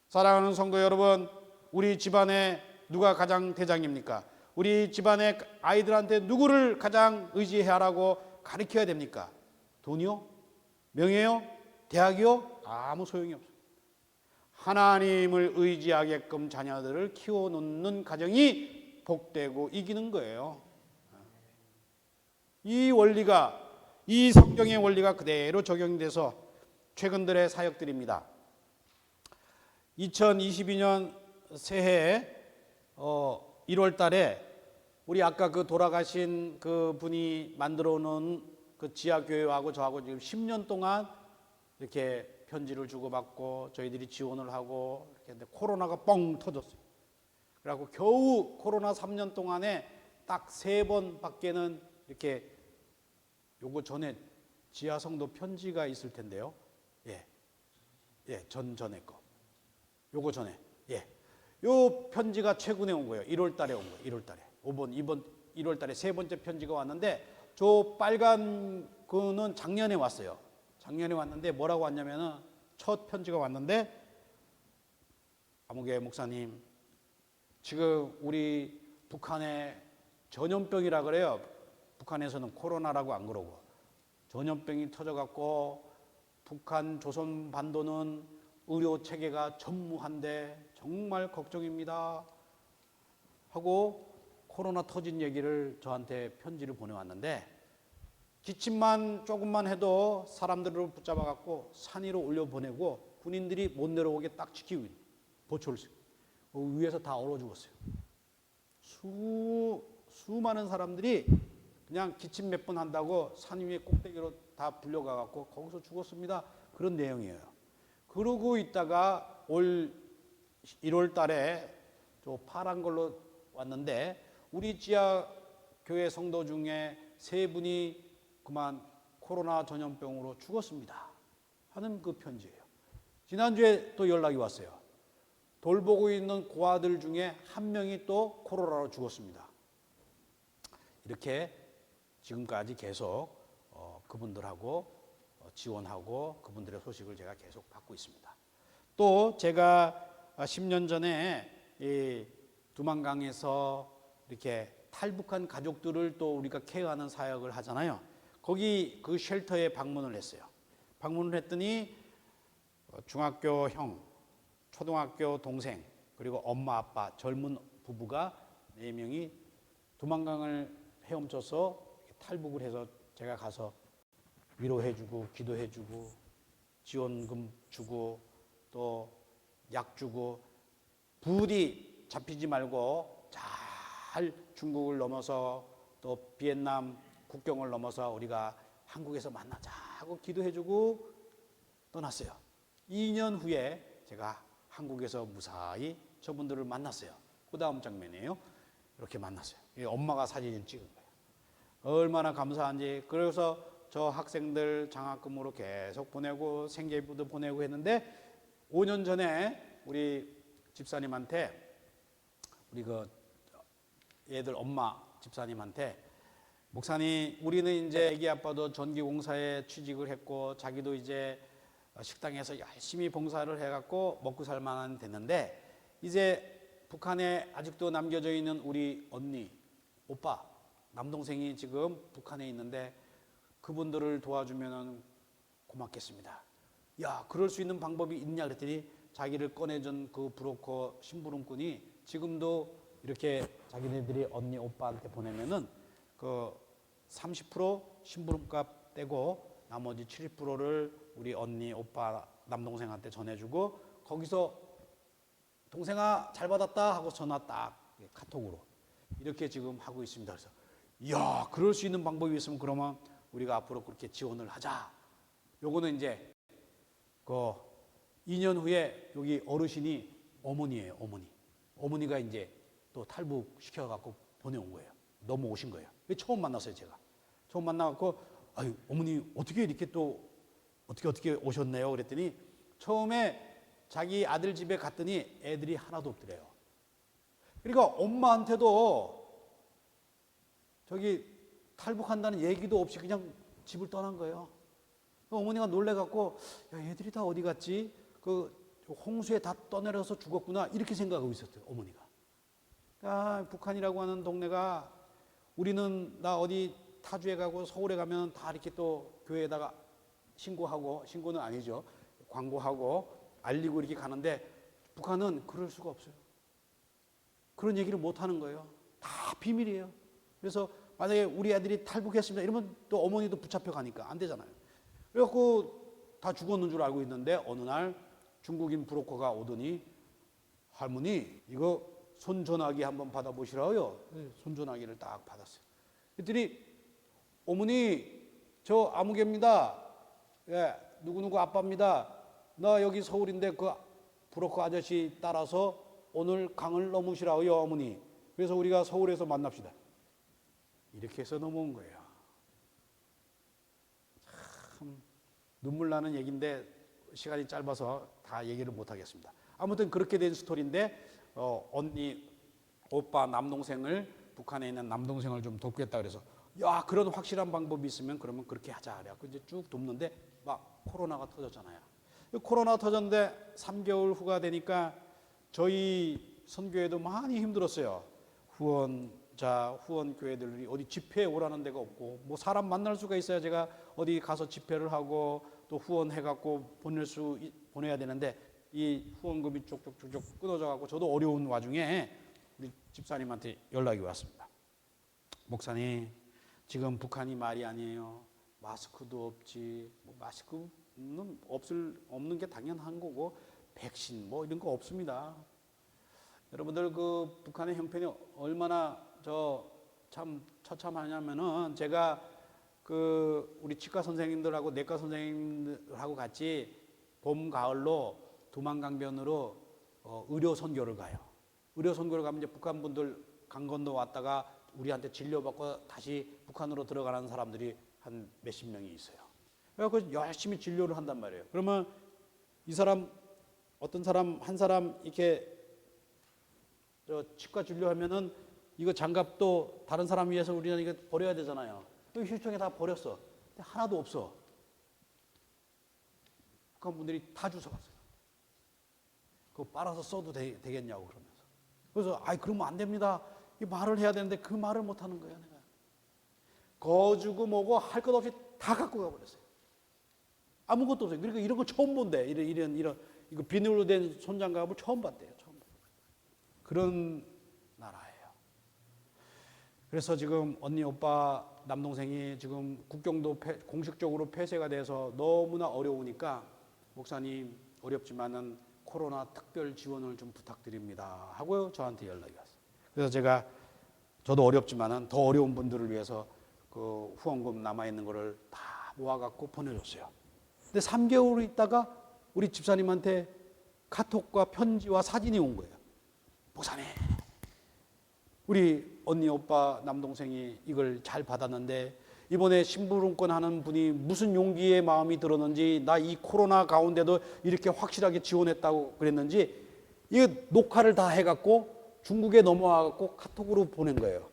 사랑하는 성도 여러분, 우리 집안에 누가 가장 대장입니까? 우리 집안의 아이들한테 누구를 가장 의지하라고 가르쳐야 됩니까? 돈이요? 명예요? 대학이요? 아무 소용이 없어요. 하나님을 의지하게끔 자녀들을 키워놓는 가정이 복되고 이기는 거예요. 이 원리가, 이 성경의 원리가 그대로 적용돼서 최근들의 사역들입니다. 2022년 새해에 1월 달에 우리 아까 그 돌아가신 그 분이 만들어 놓은 그 지하교회하고 저하고 지금 10년 동안 이렇게 편지를 주고받고 저희들이 지원을 하고 이렇게 했는데 코로나가 뻥 터졌어요. 그래갖고 겨우 코로나 3년 동안에 딱 3번밖에는 이렇게 요거 전에 지하 성도 편지가 있을 텐데요. 전에 거. 요거 전에. 요 편지가 최근에 온 거예요. 1월 달에 온 거예요. 1월 달에. 이번 1월 달에 3번째 편지가 왔는데 저 빨간 거는 작년에 왔어요. 작년에 왔는데 뭐라고 왔냐면은 첫 편지가 왔는데 아무개 목사님 지금 우리 북한에 전염병이라 그래요. 북한에서는 코로나라고 안 그러고 전염병이 터져갖고 북한 조선 반도는 의료 체계가 전무한데 정말 걱정입니다 하고 코로나 터진 얘기를 저한테 편지를 보내왔는데 기침만 조금만 해도 사람들을 붙잡아갖고 산 위로 올려보내고 군인들이 못 내려오게 딱 지키고 보초를 위에서 다 얼어 죽었어요. 수많은 사람들이 그냥 기침 몇 번 한다고 산 위에 꼭대기로 다 불려가갖고 거기서 죽었습니다. 그런 내용이에요. 그러고 있다가 올 1월 달에 저 파란 걸로 왔는데 우리 지하 교회 성도 중에 3분이 그만 코로나 전염병으로 죽었습니다 하는 그 편지예요. 지난주에 또 연락이 왔어요. 돌보고 있는 고아들 중에 1명이 또 코로나로 죽었습니다. 이렇게 지금까지 계속 그분들하고 지원하고 그분들의 소식을 제가 계속 받고 있습니다. 또 제가 10년 전에 이 두만강에서 이렇게 탈북한 가족들을 또 우리가 케어하는 사역을 하잖아요. 거기 그 쉘터에 방문을 했어요. 방문을 했더니 중학교 형, 초등학교 동생, 그리고 엄마 아빠 젊은 부부가 4명이 두만강을 헤엄쳐서 탈북을 해서 제가 가서 위로해주고 기도해주고 지원금 주고 또 약 주고 부디 잡히지 말고 잘 중국을 넘어서 또 비엔남 국경을 넘어서 우리가 한국에서 만나자 하고 기도해주고 떠났어요. 2년 후에 제가 한국에서 무사히 저분들을 만났어요. 그 다음 장면이에요. 이렇게 만났어요. 엄마가 사진을 찍은 거예요. 얼마나 감사한지. 그래서 저 학생들 장학금으로 계속 보내고 생계비도 보내고 했는데 5년 전에 우리 집사님한테 우리 그 애들 엄마 집사님한테 목사님 우리는 이제 애기 아빠도 전기공사에 취직을 했고 자기도 이제 식당에서 열심히 봉사를 해갖고 먹고 살 만한 됐는데 이제 북한에 아직도 남겨져 있는 우리 언니, 오빠, 남동생이 지금 북한에 있는데 그분들을 도와주면 고맙겠습니다. 야, 그럴 수 있는 방법이 있냐 그랬더니 자기를 꺼내준 그 브로커 심부름꾼이 지금도 이렇게 자기네들이 언니, 오빠한테 보내면은 그 30% 심부름값 떼고 나머지 70%를 우리 언니, 오빠, 남동생한테 전해주고 거기서 동생아 잘 받았다 하고 전화 딱 카톡으로 이렇게 지금 하고 있습니다. 그래서 이야 그럴 수 있는 방법이 있으면 그러면 우리가 앞으로 그렇게 지원을 하자. 요거는 이제 그 2년 후에 여기 어르신이 어머니예요. 어머니가 이제 또 탈북시켜갖고 보내온 거예요. 넘어오신 거예요. 처음 만났어요 제가. 처음 만나갖고 아유 어머니 어떻게 이렇게 또 어떻게 오셨네요 그랬더니 처음에 자기 아들 집에 갔더니 애들이 하나도 없더래요. 그러니까 엄마한테도 저기 탈북한다는 얘기도 없이 그냥 집을 떠난 거예요. 어머니가 놀래갖고 야 애들이 다 어디 갔지? 그 홍수에 다 떠내려서 죽었구나 이렇게 생각하고 있었어요 어머니가. 그러니까 북한이라고 하는 동네가 우리는 나 어디 타주에 가고 서울에 가면 다 이렇게 또 교회에다가 신고는 아니죠. 광고하고 알리고 이렇게 가는데 북한은 그럴 수가 없어요. 그런 얘기를 못 하는 거예요. 다 비밀이에요. 그래서 만약에 우리 애들이 탈북했습니다. 이러면 또 어머니도 붙잡혀 가니까 안 되잖아요. 그래갖고 다 죽었는 줄 알고 있는데 어느 날 중국인 브로커가 오더니 할머니 이거 손전화기 한번 받아보시라고요. 손전화기를 딱 받았어요. 그랬더니 어머니 저 아무개입니다. 예, 누구누구 아빠입니다. 나 여기 서울인데 그 브로커 아저씨 따라서 오늘 강을 넘으시라고요 어머니. 그래서 우리가 서울에서 만납시다. 이렇게 해서 넘어온 거예요. 참 눈물 나는 얘기인데 시간이 짧아서 다 얘기를 못 하겠습니다. 아무튼 그렇게 된 스토리인데 언니, 오빠, 남동생을 북한에 있는 남동생을 좀 돕겠다 그래서 야 그런 확실한 방법이 있으면 그러면 그렇게 하자 그래갖고 이제 쭉 돕는데 막 코로나가 터졌잖아요. 코로나 터졌는데 3개월 후가 되니까 저희 선교회도 많이 힘들었어요. 후원 교회들이 어디 집회에 오라는 데가 없고 뭐 사람 만날 수가 있어야 제가 어디 가서 집회를 하고 또 후원해갖고 보내야 되는데 이 후원금이 쪽쪽쪽쪽 끊어져 갖고 저도 어려운 와중에 우리 집사님한테 연락이 왔습니다. 목사님 지금 북한이 말이 아니에요. 마스크도 없지. 뭐 마스크는 없는 게 당연한 거고 백신 뭐 이런 거 없습니다. 여러분들 그 북한의 형편이 얼마나 참 처참하냐면은 제가 그 우리 치과 선생님들하고 내과 선생님들하고 같이 봄 가을로 두만강변으로 의료 선교를 가요. 의료 선교를 가면 이제 북한 분들 강 건너 왔다가 우리한테 진료받고 다시 북한으로 들어가는 사람들이 한 몇십 명이 있어요. 그래서 열심히 진료를 한단 말이에요. 그러면 이 사람 어떤 사람 한 사람 이렇게 치과 진료하면은 이거 장갑도 다른 사람 위해서 우리는 이거 버려야 되잖아요. 여기 휴청에 다 버렸어. 근데 하나도 없어. 북한 분들이 다 주워갔어요. 그거 빨아서 써도 되겠냐고 그러면서. 그래서 아이 그러면 안 됩니다. 이 말을 해야 되는데 그 말을 못 하는 거예요, 내가. 거주고 뭐고 할 것 없이 다 갖고 가버렸어요. 아무것도 없어요. 그러니까 이런 거 처음 본대. 이런 이거 비닐로 된 손장갑을 처음 봤대요. 처음. 그런 나라예요. 그래서 지금 언니, 오빠, 남동생이 지금 국경도 공식적으로 폐쇄가 돼서 너무나 어려우니까 목사님 어렵지만은 코로나 특별 지원을 좀 부탁드립니다 하고 저한테 연락이 왔어요. 그래서 저도 어렵지만은 더 어려운 분들을 위해서 그 후원금 남아있는 거를 다 모아갖고 보내줬어요. 근데 3개월 있다가 우리 집사님한테 카톡과 편지와 사진이 온 거예요. 목사님, 우리 언니, 오빠, 남동생이 이걸 잘 받았는데 이번에 심부름권 하는 분이 무슨 용기의 마음이 들었는지 나 이 코로나 가운데도 이렇게 확실하게 지원했다고 그랬는지 이거 녹화를 다 해갖고 중국에 넘어와갖고 카톡으로 보낸 거예요.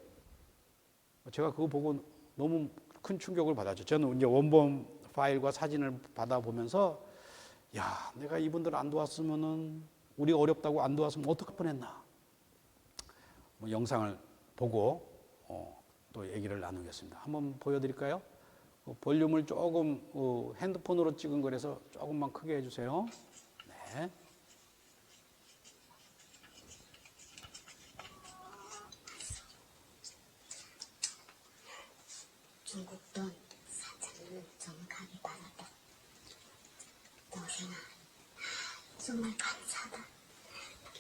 제가 그거 보고 너무 큰 충격을 받았죠. 저는 이제 원본 파일과 사진을 받아보면서 야, 내가 이분들 안 도왔으면은 우리 어렵다고 안 도왔으면 어떡할 뻔했나. 뭐 영상을 보고 또 얘기를 나누겠습니다. 한번 보여드릴까요? 볼륨을 조금 핸드폰으로 찍은 거라서 조금만 크게 해주세요. 네. 중국 돈 4,000원 정확하게 받았다. 동생아, 정말 감사하다.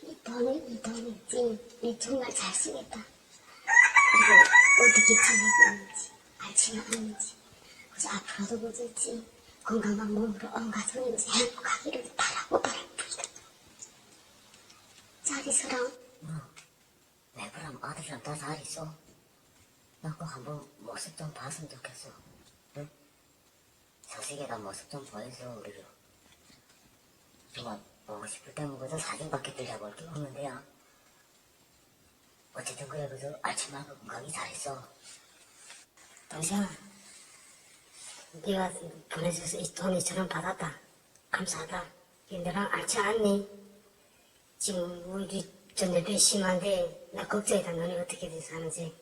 이 돈이 있지. 니 정말 잘 쓰겠다. 그리고 어떻게 지내고 있는지 알지는 않는지 그저 앞으로도 못을지 건강한 몸으로 온 가족이 행복하기를 바라고 바랍니다. 잘 있어라. 왜 그럼 아들이랑 다 잘 있어? 나 꼭 한번 모습 좀 봤으면 좋겠어. 응? 서식에다 모습 좀 보여줘, 우리로. 정말 보고 싶을 때는 그저 사진밖에 들려볼 게 없는데요. 어쨌든 그래, 그저 알츠만큼 건강히 잘했어. 동생아, 네가 보내줘서 이 돈 2,000원 받았다. 감사하다. 너랑 알지 않니? 지금 우리 전염병 심한데 나 걱정이다. 너네 어떻게 사는지.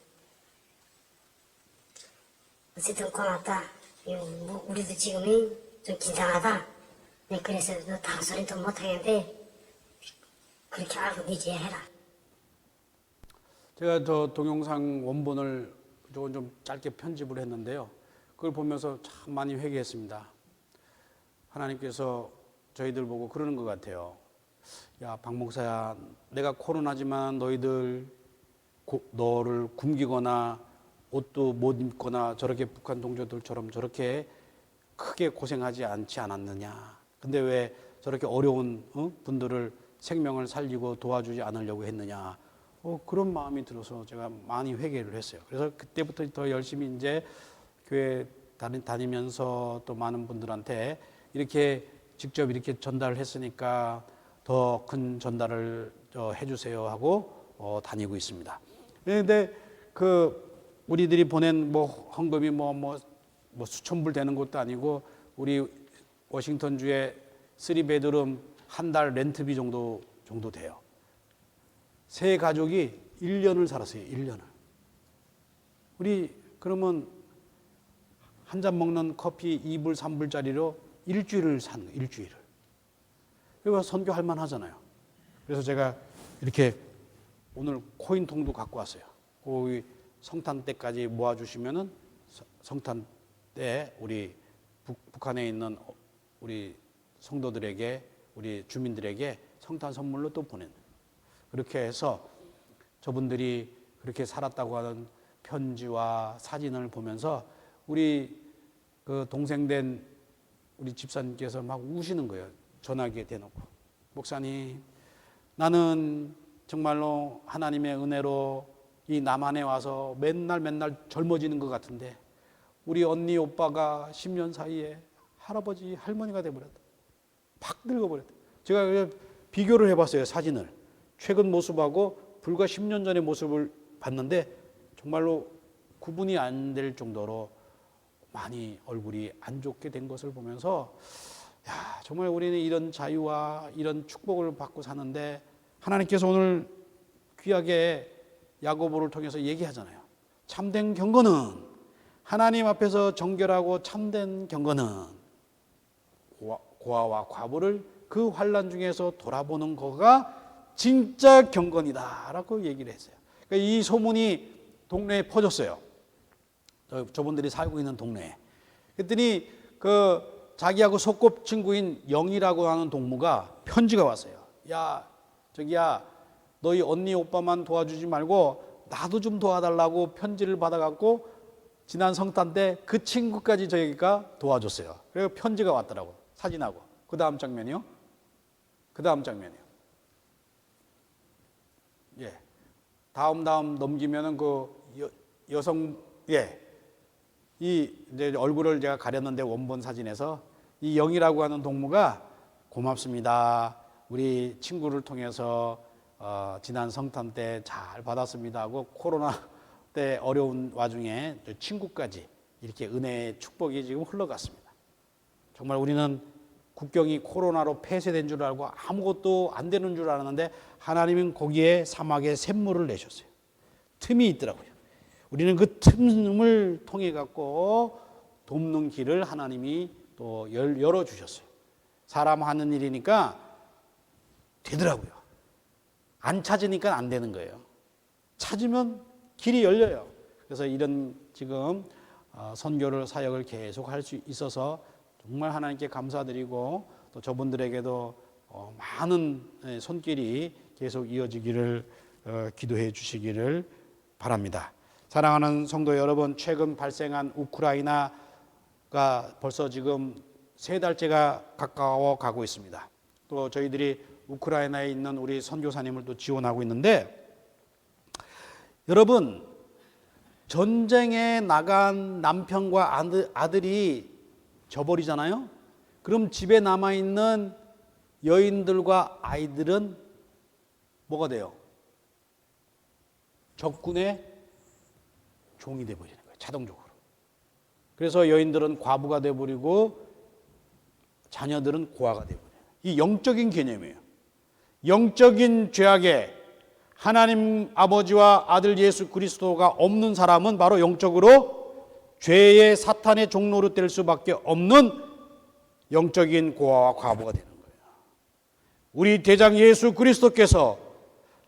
어쨌든 고맙다. 뭐 우리도 지금이 좀 긴장하다. 네, 그래서 너 다른 소리도 못하겠는데 그렇게 알고 네 뒤에 해라. 제가 저 동영상 원본을 좀 짧게 편집을 했는데요. 그걸 보면서 참 많이 회개했습니다. 하나님께서 저희들 보고 그러는 것 같아요. 야, 박 목사야, 내가 코로나지만 너희들 너를 굶기거나 옷도 못 입거나 저렇게 북한 동료들처럼 저렇게 크게 고생하지 않지 않았느냐. 근데 왜 저렇게 어려운 분들을 생명을 살리고 도와주지 않으려고 했느냐. 그런 마음이 들어서 제가 많이 회개를 했어요. 그래서 그때부터 더 열심히 이제 교회 다니면서 또 많은 분들한테 이렇게 직접 이렇게 전달을 했으니까 더 큰 전달을 해주세요 하고 다니고 있습니다. 그런데 우리들이 보낸 뭐 헌금이 뭐 수천 불 되는 것도 아니고 우리 워싱턴주의 3베드룸 한 달 렌트비 정도 돼요. 세 가족이 1년을 살았어요. 1년을. 우리 그러면 한 잔 먹는 커피 2불, 3불짜리로 일주일을 산 거예요. 일주일을. 이거 선교할 만하잖아요. 그래서 제가 이렇게 오늘 코인통도 갖고 왔어요. 거기 성탄 때까지 모아주시면은 성탄 때 우리 북한에 있는 우리 성도들에게 우리 주민들에게 성탄 선물로 또 보내는. 그렇게 해서 저분들이 그렇게 살았다고 하는 편지와 사진을 보면서 우리 그 동생 된 우리 집사님께서 막 우시는 거예요. 전화기에 대놓고. 목사님, 나는 정말로 하나님의 은혜로 이 남한에 와서 맨날 젊어지는 것 같은데 우리 언니 오빠가 10년 사이에 할아버지 할머니가 돼버렸다. 팍 늙어버렸다. 제가 비교를 해봤어요. 사진을. 최근 모습하고 불과 10년 전의 모습을 봤는데 정말로 구분이 안 될 정도로 많이 얼굴이 안 좋게 된 것을 보면서 야, 정말 우리는 이런 자유와 이런 축복을 받고 사는데 하나님께서 오늘 귀하게 야고보를 통해서 얘기하잖아요. 참된 경건은 하나님 앞에서 정결하고 참된 경건은 고아와 과부를 그 환난 중에서 돌아보는 거가 진짜 경건이다라고 얘기를 했어요. 그러니까 이 소문이 동네에 퍼졌어요. 저분들이 살고 있는 동네에. 그랬더니 그 자기하고 소꿉친구인 영이라고 하는 동무가 편지가 왔어요. 야, 저기야, 너희 언니 오빠만 도와주지 말고 나도 좀 도와달라고 편지를 받아갖고 지난 성탄 때 그 친구까지 저희가 도와줬어요. 그리고 편지가 왔더라고. 사진하고. 그 다음 장면이요. 그 다음 장면이요. 예. 다음 넘기면은 그 여성, 예. 이 이제 얼굴을 제가 가렸는데 원본 사진에서 이 영이라고 하는 동무가 고맙습니다. 우리 친구를 통해서 지난 성탄 때 잘 받았습니다 하고 코로나 때 어려운 와중에 친구까지 이렇게 은혜의 축복이 지금 흘러갔습니다. 정말 우리는 국경이 코로나로 폐쇄된 줄 알고 아무것도 안 되는 줄 알았는데 하나님은 거기에 사막에 샘물을 내셨어요. 틈이 있더라고요. 우리는 그 틈을 통해 갖고 돕는 길을 하나님이 또 열어주셨어요. 사람 하는 일이니까 되더라고요. 안 찾으니까 안 되는 거예요. 찾으면 길이 열려요. 그래서 이런 지금 선교를 사역을 계속 할 수 있어서 정말 하나님께 감사드리고 또 저분들에게도 많은 손길이 계속 이어지기를 기도해 주시기를 바랍니다. 사랑하는 성도 여러분, 최근 발생한 우크라이나가 벌써 지금 3달째가 가까워 가고 있습니다. 또 저희들이 우크라이나에 있는 우리 선교사님을 또 지원하고 있는데 여러분, 전쟁에 나간 남편과 아들이 져버리잖아요. 그럼 집에 남아있는 여인들과 아이들은 뭐가 돼요? 적군의 종이 돼버리는 거예요. 자동적으로. 그래서 여인들은 과부가 돼버리고 자녀들은 고아가 돼버려요. 이 영적인 개념이에요. 영적인 죄악에 하나님 아버지와 아들 예수 그리스도가 없는 사람은 바로 영적으로 죄의 사탄의 종로로 될 수밖에 없는 영적인 고아와 과부가 되는 거예요. 우리 대장 예수 그리스도께서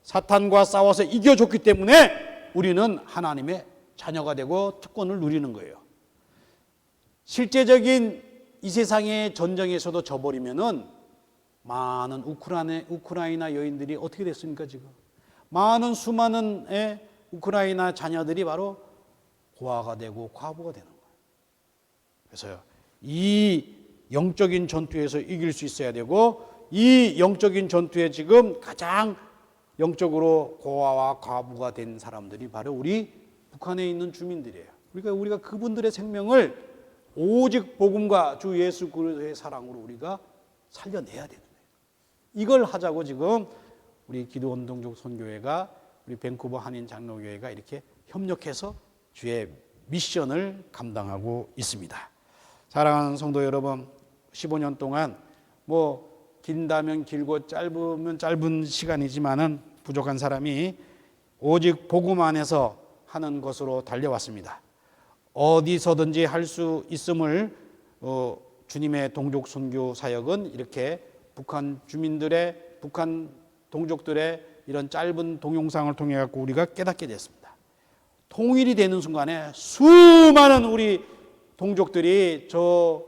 사탄과 싸워서 이겨줬기 때문에 우리는 하나님의 자녀가 되고 특권을 누리는 거예요. 실제적인 이 세상의 전쟁에서도 져버리면은 많은 우크라이나 여인들이 어떻게 됐습니까 지금? 많은 수많은 우크라이나 자녀들이 바로 고아가 되고 과부가 되는 거예요. 그래서 이 영적인 전투에서 이길 수 있어야 되고 이 영적인 전투에 지금 가장 영적으로 고아와 과부가 된 사람들이 바로 우리 북한에 있는 주민들이에요. 그러니까 우리가 그분들의 생명을 오직 복음과 주 예수 그리스도의 사랑으로 우리가 살려내야 되는 거예요. 이걸 하자고 지금 우리 기도원 동족 선교회가 우리 밴쿠버 한인 장로교회가 이렇게 협력해서 주의 미션을 감당하고 있습니다. 사랑하는 성도 여러분, 15년 동안 긴다면 길고 짧으면 짧은 시간이지만은 부족한 사람이 오직 복음 안에서 하는 것으로 달려왔습니다. 어디서든지 할 수 있음을 주님의 동족 선교 사역은 이렇게 북한 주민들의 북한 동족들의 이런 짧은 동영상을 통해 갖고 우리가 깨닫게 됐습니다. 통일이 되는 순간에 수많은 우리 동족들이 저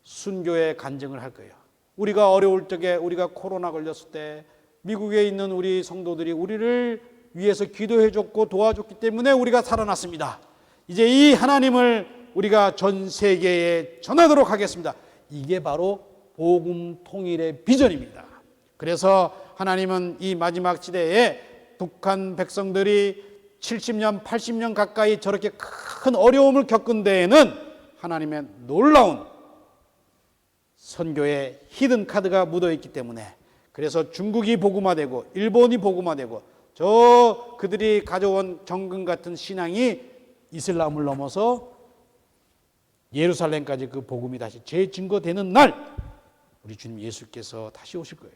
순교의 간증을 할 거예요. 우리가 어려울 적에 우리가 코로나 걸렸을 때 미국에 있는 우리 성도들이 우리를 위해서 기도해 줬고 도와줬기 때문에 우리가 살아났습니다. 이제 이 하나님을 우리가 전 세계에 전하도록 하겠습니다. 이게 바로 복음 통일의 비전입니다. 그래서 하나님은 이 마지막 시대에 북한 백성들이 70년, 80년 가까이 저렇게 큰 어려움을 겪은 데에는 하나님의 놀라운 선교의 히든 카드가 묻어 있기 때문에, 그래서 중국이 복음화되고 일본이 복음화되고 저 그들이 가져온 정금 같은 신앙이 이슬람을 넘어서 예루살렘까지 그 복음이 다시 재증거되는 날 우리 주님 예수께서 다시 오실 거예요.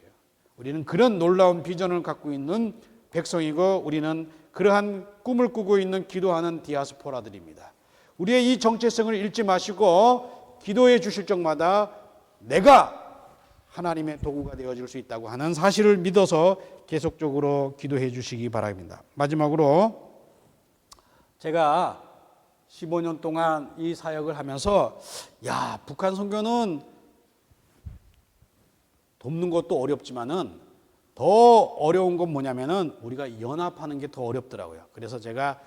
우리는 그런 놀라운 비전을 갖고 있는 백성이고 우리는 그러한 꿈을 꾸고 있는 기도하는 디아스포라들입니다. 우리의 이 정체성을 잃지 마시고 기도해 주실 적마다 내가 하나님의 도구가 되어질 수 있다고 하는 사실을 믿어서 계속적으로 기도해 주시기 바랍니다. 마지막으로 제가 15년 동안 이 사역을 하면서 북한 선교는 돕는 것도 어렵지만은 더 어려운 건 뭐냐면은 우리가 연합하는 게 더 어렵더라고요. 그래서 제가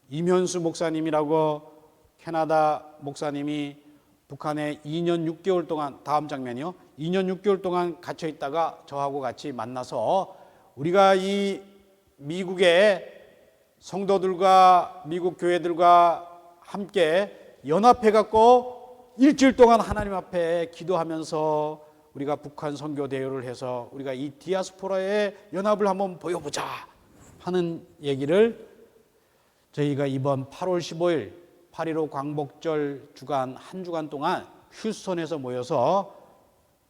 임현수 목사님이라고 캐나다 목사님이 북한에 2년 6개월 동안, 다음 장면이요, 2년 6개월 동안 갇혀 있다가 저하고 같이 만나서 우리가 이 미국의 성도들과 미국 교회들과 함께 연합해 갖고 일주일 동안 하나님 앞에 기도하면서 우리가 북한 선교 대회를 해서 우리가 이 디아스포라의 연합을 한번 보여보자 하는 얘기를 저희가 이번 8월 15일 8.15 광복절 주간 한 주간 동안 휴스턴에서 모여서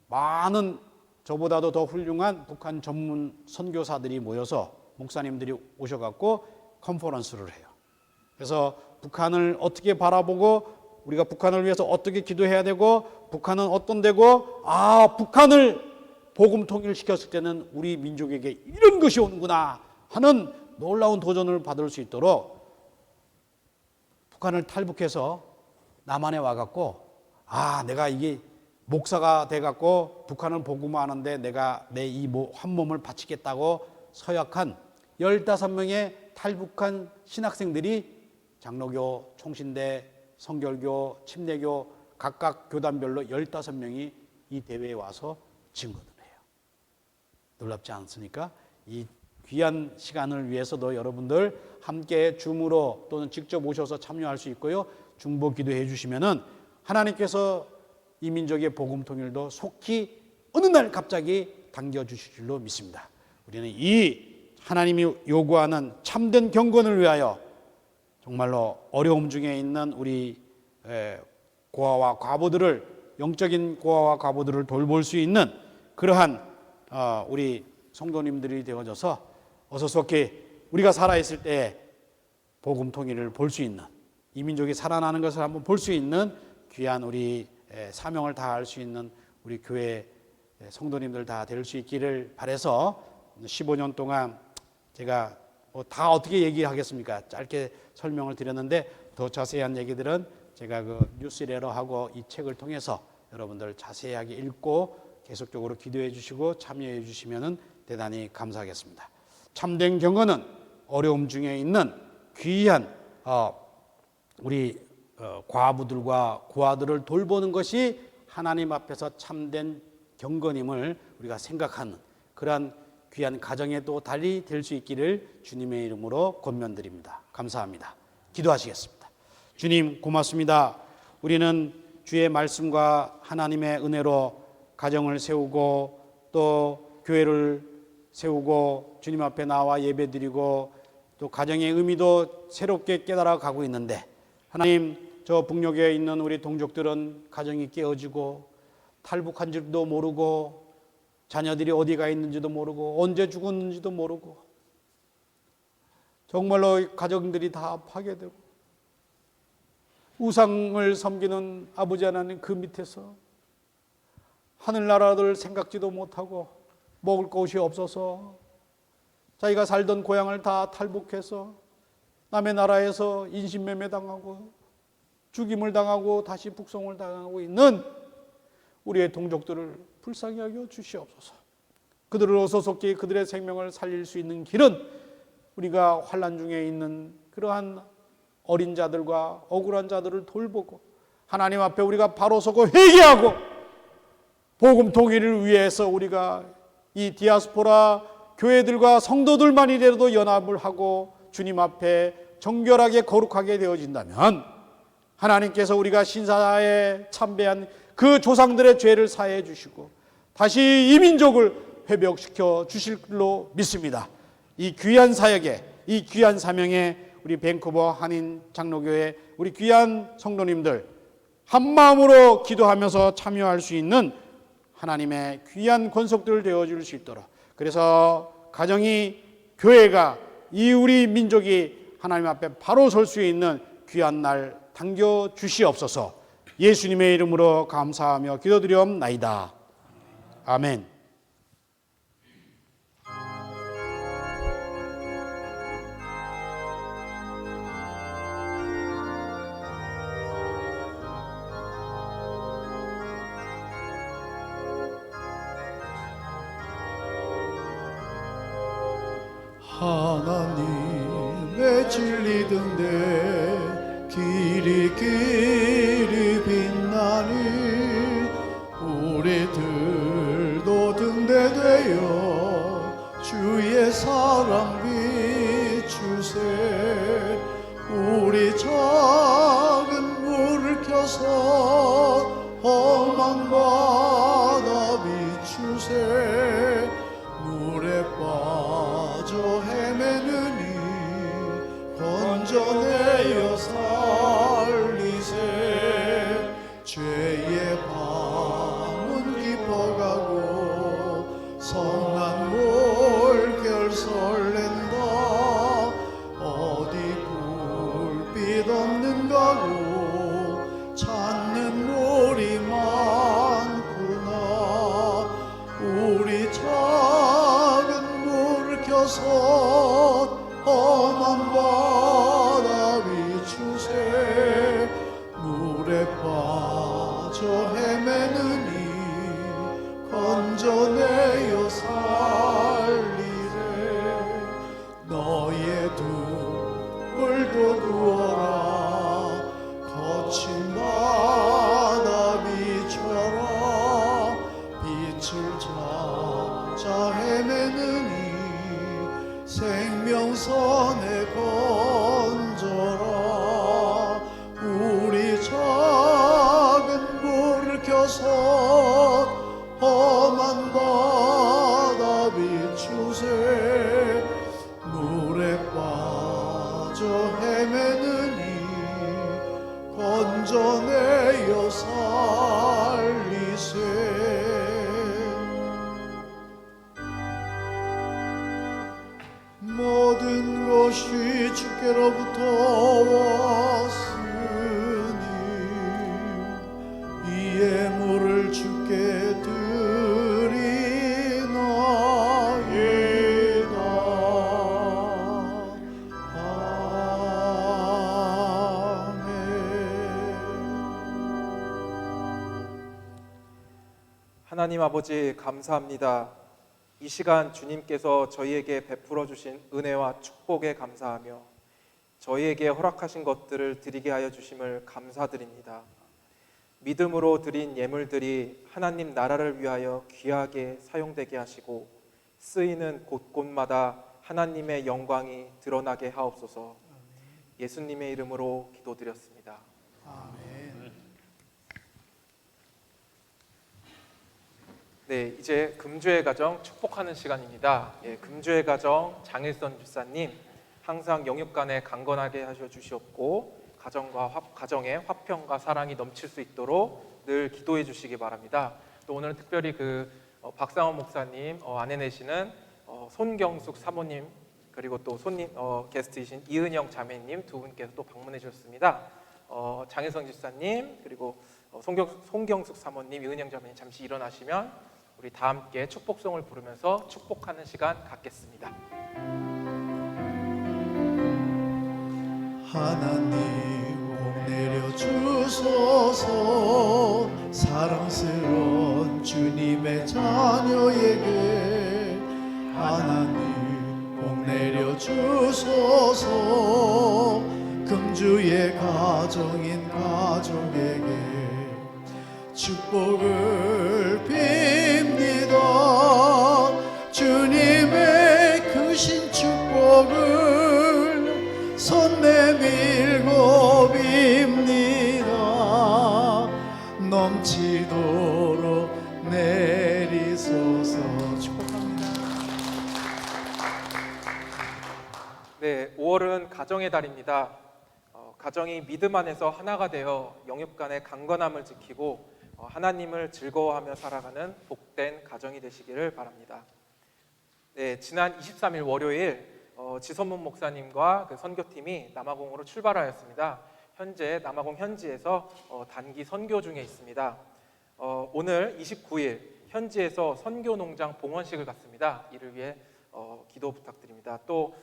많은 저보다도 더 훌륭한 북한 전문 선교사들이 모여서 목사님들이 오셔갖고 컨퍼런스를 해요. 그래서 북한을 어떻게 바라보고 우리가 북한을 위해서 어떻게 기도해야 되고 북한은 어떤 데고 북한을 복음 통일시켰을 때는 우리 민족에게 이런 것이 오는구나 하는 놀라운 도전을 받을 수 있도록 북한을 탈북해서 남한에 와갖고 내가 이게 목사가 돼갖고 북한을 복음화하는데 내가 내 이 한 몸을 바치겠다고 서약한 15명의 탈북한 신학생들이 장로교, 총신대, 성결교, 침례교 각각 교단별로 15명이 이 대회에 와서 증거를 해요. 놀랍지 않습니까? 이 귀한 시간을 위해서도 여러분들 함께 줌으로 또는 직접 오셔서 참여할 수 있고요. 중보 기도해 주시면은 하나님께서 이 민족의 복음 통일도 속히 어느 날 갑자기 당겨 주실 줄로 믿습니다. 우리는 이 하나님이 요구하는 참된 경건을 위하여 정말로 어려움 중에 있는 우리 고아와 과부들을, 영적인 고아와 과부들을 돌볼 수 있는 그러한 우리 성도님들이 되어져서 어서 속히 우리가 살아있을 때 복음 통일을 볼 수 있는, 이 민족이 살아나는 것을 한번 볼 수 있는 귀한 우리 사명을 다할 수 있는 우리 교회 성도님들 다 될 수 있기를 바라서 15년 동안 제가 다 어떻게 얘기하겠습니까? 짧게 설명을 드렸는데 더 자세한 얘기들은 제가 그 뉴스레터하고 이 책을 통해서 여러분들 자세하게 읽고 계속적으로 기도해 주시고 참여해 주시면 대단히 감사하겠습니다. 참된 경건은 어려움 중에 있는 귀한 우리 과부들과 고아들을 돌보는 것이 하나님 앞에서 참된 경건임을 우리가 생각하는 그러한 귀한 가정에 또 달리 될 수 있기를 주님의 이름으로 권면드립니다. 감사합니다. 기도하시겠습니다. 주님 고맙습니다. 우리는 주의 말씀과 하나님의 은혜로 가정을 세우고 또 교회를 세우고 주님 앞에 나와 예배드리고 또 가정의 의미도 새롭게 깨달아 가고 있는데 하나님, 저 북녘에 있는 우리 동족들은 가정이 깨어지고 탈북한 줄도 모르고 자녀들이 어디가 있는지도 모르고 언제 죽었는지도 모르고 정말로 가정들이 다 파괴되고 우상을 섬기는 아버지 하나님 그 밑에서 하늘나라를 생각지도 못하고 먹을 것이 없어서 자기가 살던 고향을 다 탈북해서 남의 나라에서 인신매매 당하고 죽임을 당하고 다시 북송을 당하고 있는 우리의 동족들을 불쌍히 여겨 주시옵소서. 그들을 어서 속히 그들의 생명을 살릴 수 있는 길은 우리가 환난 중에 있는 그러한 어린 자들과 억울한 자들을 돌보고 하나님 앞에 우리가 바로 서고 회개하고 복음 통일을 위해서 우리가 이 디아스포라 교회들과 성도들만이라도 연합을 하고 주님 앞에 정결하게 거룩하게 되어진다면 하나님께서 우리가 신사에 참배한 그 조상들의 죄를 사해 주시고 다시 이 민족을 회복시켜 주실 줄로 믿습니다. 이 귀한 사역에, 이 귀한 사명에 우리 밴쿠버 한인 장로교회 우리 귀한 성도님들 한 마음으로 기도하면서 참여할 수 있는 하나님의 귀한 권속들 되어줄 수 있도록, 그래서 가정이, 교회가, 이 우리 민족이 하나님 앞에 바로 설 수 있는 귀한 날 당겨 주시옵소서. 예수님의 이름으로 감사하며 기도드리옵나이다. 아멘. 하나님의 진리 등대 길이 빛나니 우리들도 등대되어 주의 사랑 비추세. 우리 작은 불을 켜서 험한 바다 비추세. 물에 빠져 헤매느니 건져내어 살리세. 죄의 밤은 깊어가고 성난 몰결 설렌다. 어디 불빛 없는 가고 찾는 물이 많구나. 우리 작은 물을 켜서 험한 바다 비추세. 물에 빠져 헤매느니 건져내어 살리세. 너의 등불도 두어라. 거친 바다 비춰라. 빛을 찾아 헤매느니 생명선에 건져라. 우리 작은 불을 켜서 험한 바다 비추세. 물에 빠져 헤매느니 건져내어 살리세. 모든 것이 주께로부터 왔으니 이에 물을 주께 드리나이다. 아멘. 하나님 아버지 감사합니다. 이 시간 주님께서 저희에게 베풀어 주신 은혜와 축복에 감사하며 저희에게 허락하신 것들을 드리게 하여 주심을 감사드립니다. 믿음으로 드린 예물들이 하나님 나라를 위하여 귀하게 사용되게 하시고 쓰이는 곳곳마다 하나님의 영광이 드러나게 하옵소서. 예수님의 이름으로 기도드렸습니다. 아멘. 네, 이제 금주의 가정 축복하는 시간입니다. 예, 금주의 가정 장일선 집사님 항상 영육간에 강건하게 하셔 주시옵고 가정에 화평과 사랑이 넘칠 수 있도록 늘 기도해 주시기 바랍니다. 또 오늘은 특별히 박상원 목사님 아내 내시는 손경숙 사모님, 그리고 또 손님 게스트이신 이은영 자매님 두 분께서 또 방문해 주셨습니다. 장혜성 집사님 그리고 송경숙 사모님, 이은영 자매님 잠시 일어나시면 우리 다 함께 축복송을 부르면서 축복하는 시간 갖겠습니다. 하나님 복 내려 주소서. 사랑스러운 주님의 자녀에게 하나님 복 내려 주소서. 금주의 가정인 가족에게 축복을 빕니다. 가정의 달입니다. 가정이 믿음 안에서 하나가 되어 영육 간의 강건함을 지키고 하나님을 즐거워하며 살아가는 복된 가정이 되시기를 바랍니다. 네, 지난 23일 월요일 지선문 목사님과 그 선교팀이 남아공으로 출발하였습니다. 현재 남아공 현지에서 단기 선교 중에 있습니다. 오늘 29일 현지에서 선교농장 봉헌식을 갖습니다. 이를 위해 기도 부탁드립니다. 또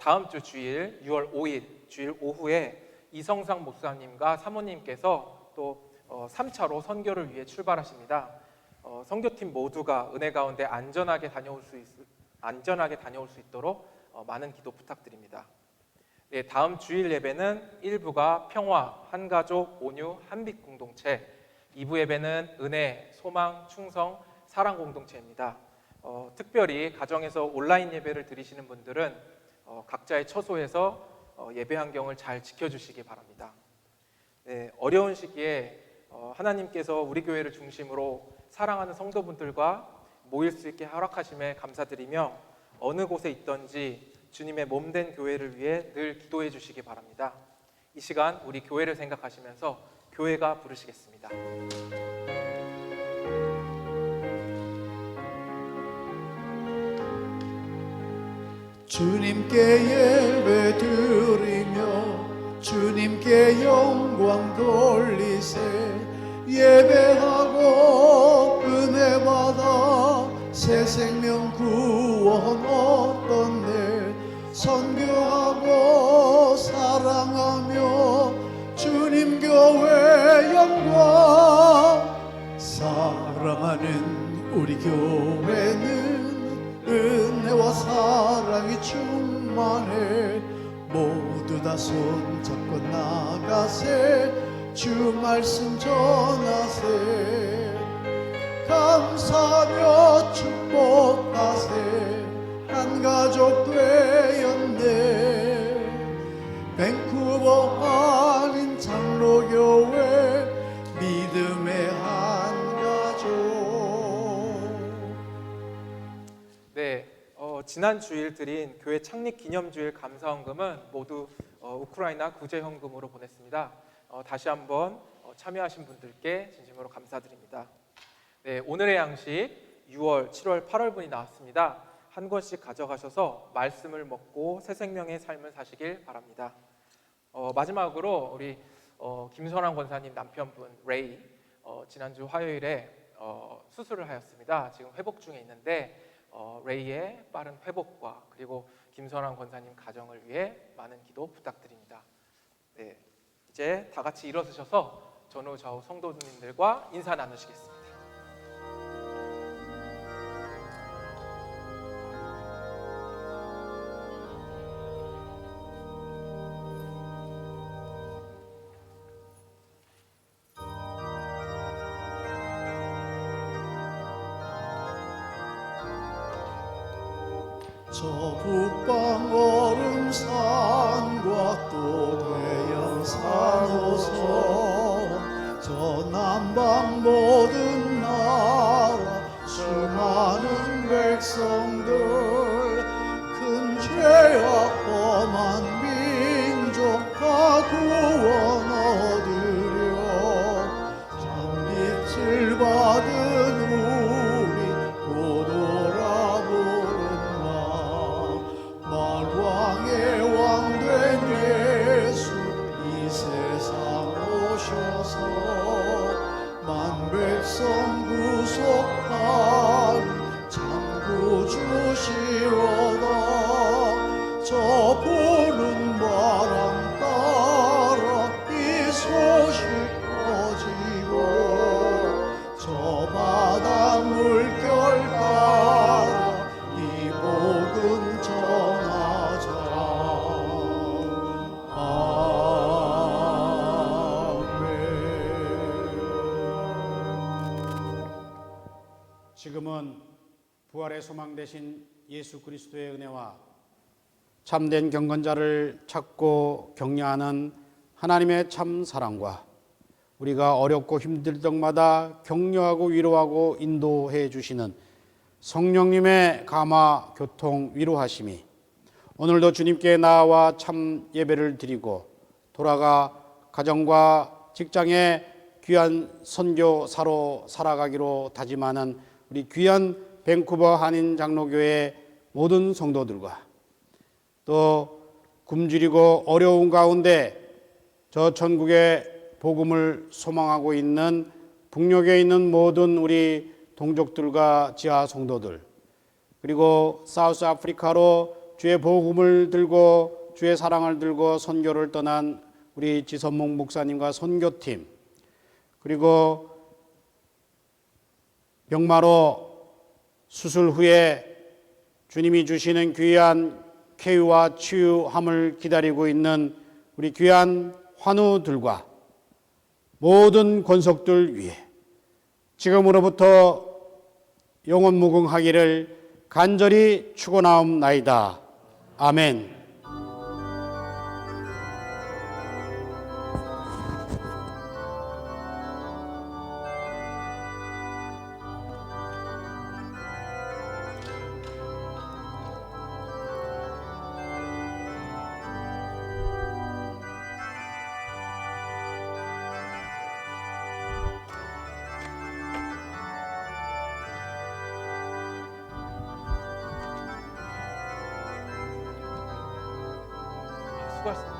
다음 주 주일 6월 5일 주일 오후에 이성상 목사님과 사모님께서 또 3차로 선교를 위해 출발하십니다. 선교팀 모두가 은혜 가운데 안전하게 다녀올 수 있도록 많은 기도 부탁드립니다. 네, 다음 주일 예배는 1부가 평화, 한가족, 온유, 한빛 공동체, 2부 예배는 은혜, 소망, 충성, 사랑 공동체입니다. 특별히 가정에서 온라인 예배를 드리시는 분들은 각자의 처소에서 예배 환경을 잘 지켜주시기 바랍니다. 네, 어려운 시기에 하나님께서 우리 교회를 중심으로 사랑하는 성도분들과 모일 수 있게 허락하심에 감사드리며 어느 곳에 있든지 주님의 몸된 교회를 위해 늘 기도해 주시기 바랍니다. 이 시간 우리 교회를 생각하시면서 교회가 부르시겠습니다. 주님께 예배 드리며 주님께 영광 돌리세. 예배하고 은혜 받아 새 생명 구원 얻었네. 선교하고 사랑하며 주님 교회 영광. 사랑하는 우리 교회는 은혜와 사랑이 충만해. 모두 다 손잡고 나가세. 주 말씀 전하세. 감사하며 축복하세. 한 가족 되었네. 밴쿠버 한인 장로교회 믿음의 한 가족. 네, 지난 주일 드린 교회 창립 기념주일 감사헌금은 모두 우크라이나 구제헌금으로 보냈습니다. 다시 한번 참여하신 분들께 진심으로 감사드립니다. 네, 오늘의 양식 6월, 7월, 8월분이 나왔습니다. 한 권씩 가져가셔서 말씀을 먹고 새 생명의 삶을 사시길 바랍니다. 마지막으로 우리 김선환 권사님 남편분 레이 지난주 화요일에 수술을 하였습니다. 지금 회복 중에 있는데 레이의 빠른 회복과 그리고 김선환 권사님 가정을 위해 많은 기도 부탁드립니다. 네, 이제 다 같이 일어서셔서 전후 좌우 성도님들과 인사 나누시겠습니다. 저 북방 얼음산과 또 대양산 호서, 저 남방 모든 나라 수많은 백성들, 큰 죄악 범한 민족 다 구원 얻으려 참빛을 받은 우리 고도라 부른다. 만왕의 왕된 예수 이 세상 오셔서 만 백성 구속하는 참 구주시로다. 저 부는 바람 따라 이 소식 퍼지고, 저 바다 물결 따라 이 복음 전하자. 아멘. 지금은 부활의 소망 되신 예수 그리스도의 은혜와 참된 경건자를 찾고 격려하는 하나님의 참 사랑과 우리가 어렵고 힘들 때마다 격려하고 위로하고 인도해 주시는 성령님의 감화 교통 위로하심이 오늘도 주님께 나와 참 예배를 드리고 돌아가 가정과 직장에 귀한 선교사로 살아가기로 다짐하는 우리 귀한 밴쿠버 한인 장로교회 모든 성도들과 또 굶주리고 어려운 가운데 저 전국의 복음을 소망하고 있는 북녘에 있는 모든 우리 동족들과 지하 성도들, 그리고 사우스 아프리카로 주의 복음을 들고 주의 사랑을 들고 선교를 떠난 우리 지선목 목사님과 선교팀, 그리고 병마로 수술 후에 주님이 주시는 귀한 쾌유와 치유함을 기다리고 있는 우리 귀한 환우들과 모든 권속들 위해 지금으로부터 영원 무궁하기를 간절히 축원하옵나이다. 아멘. 수고하셨습니다.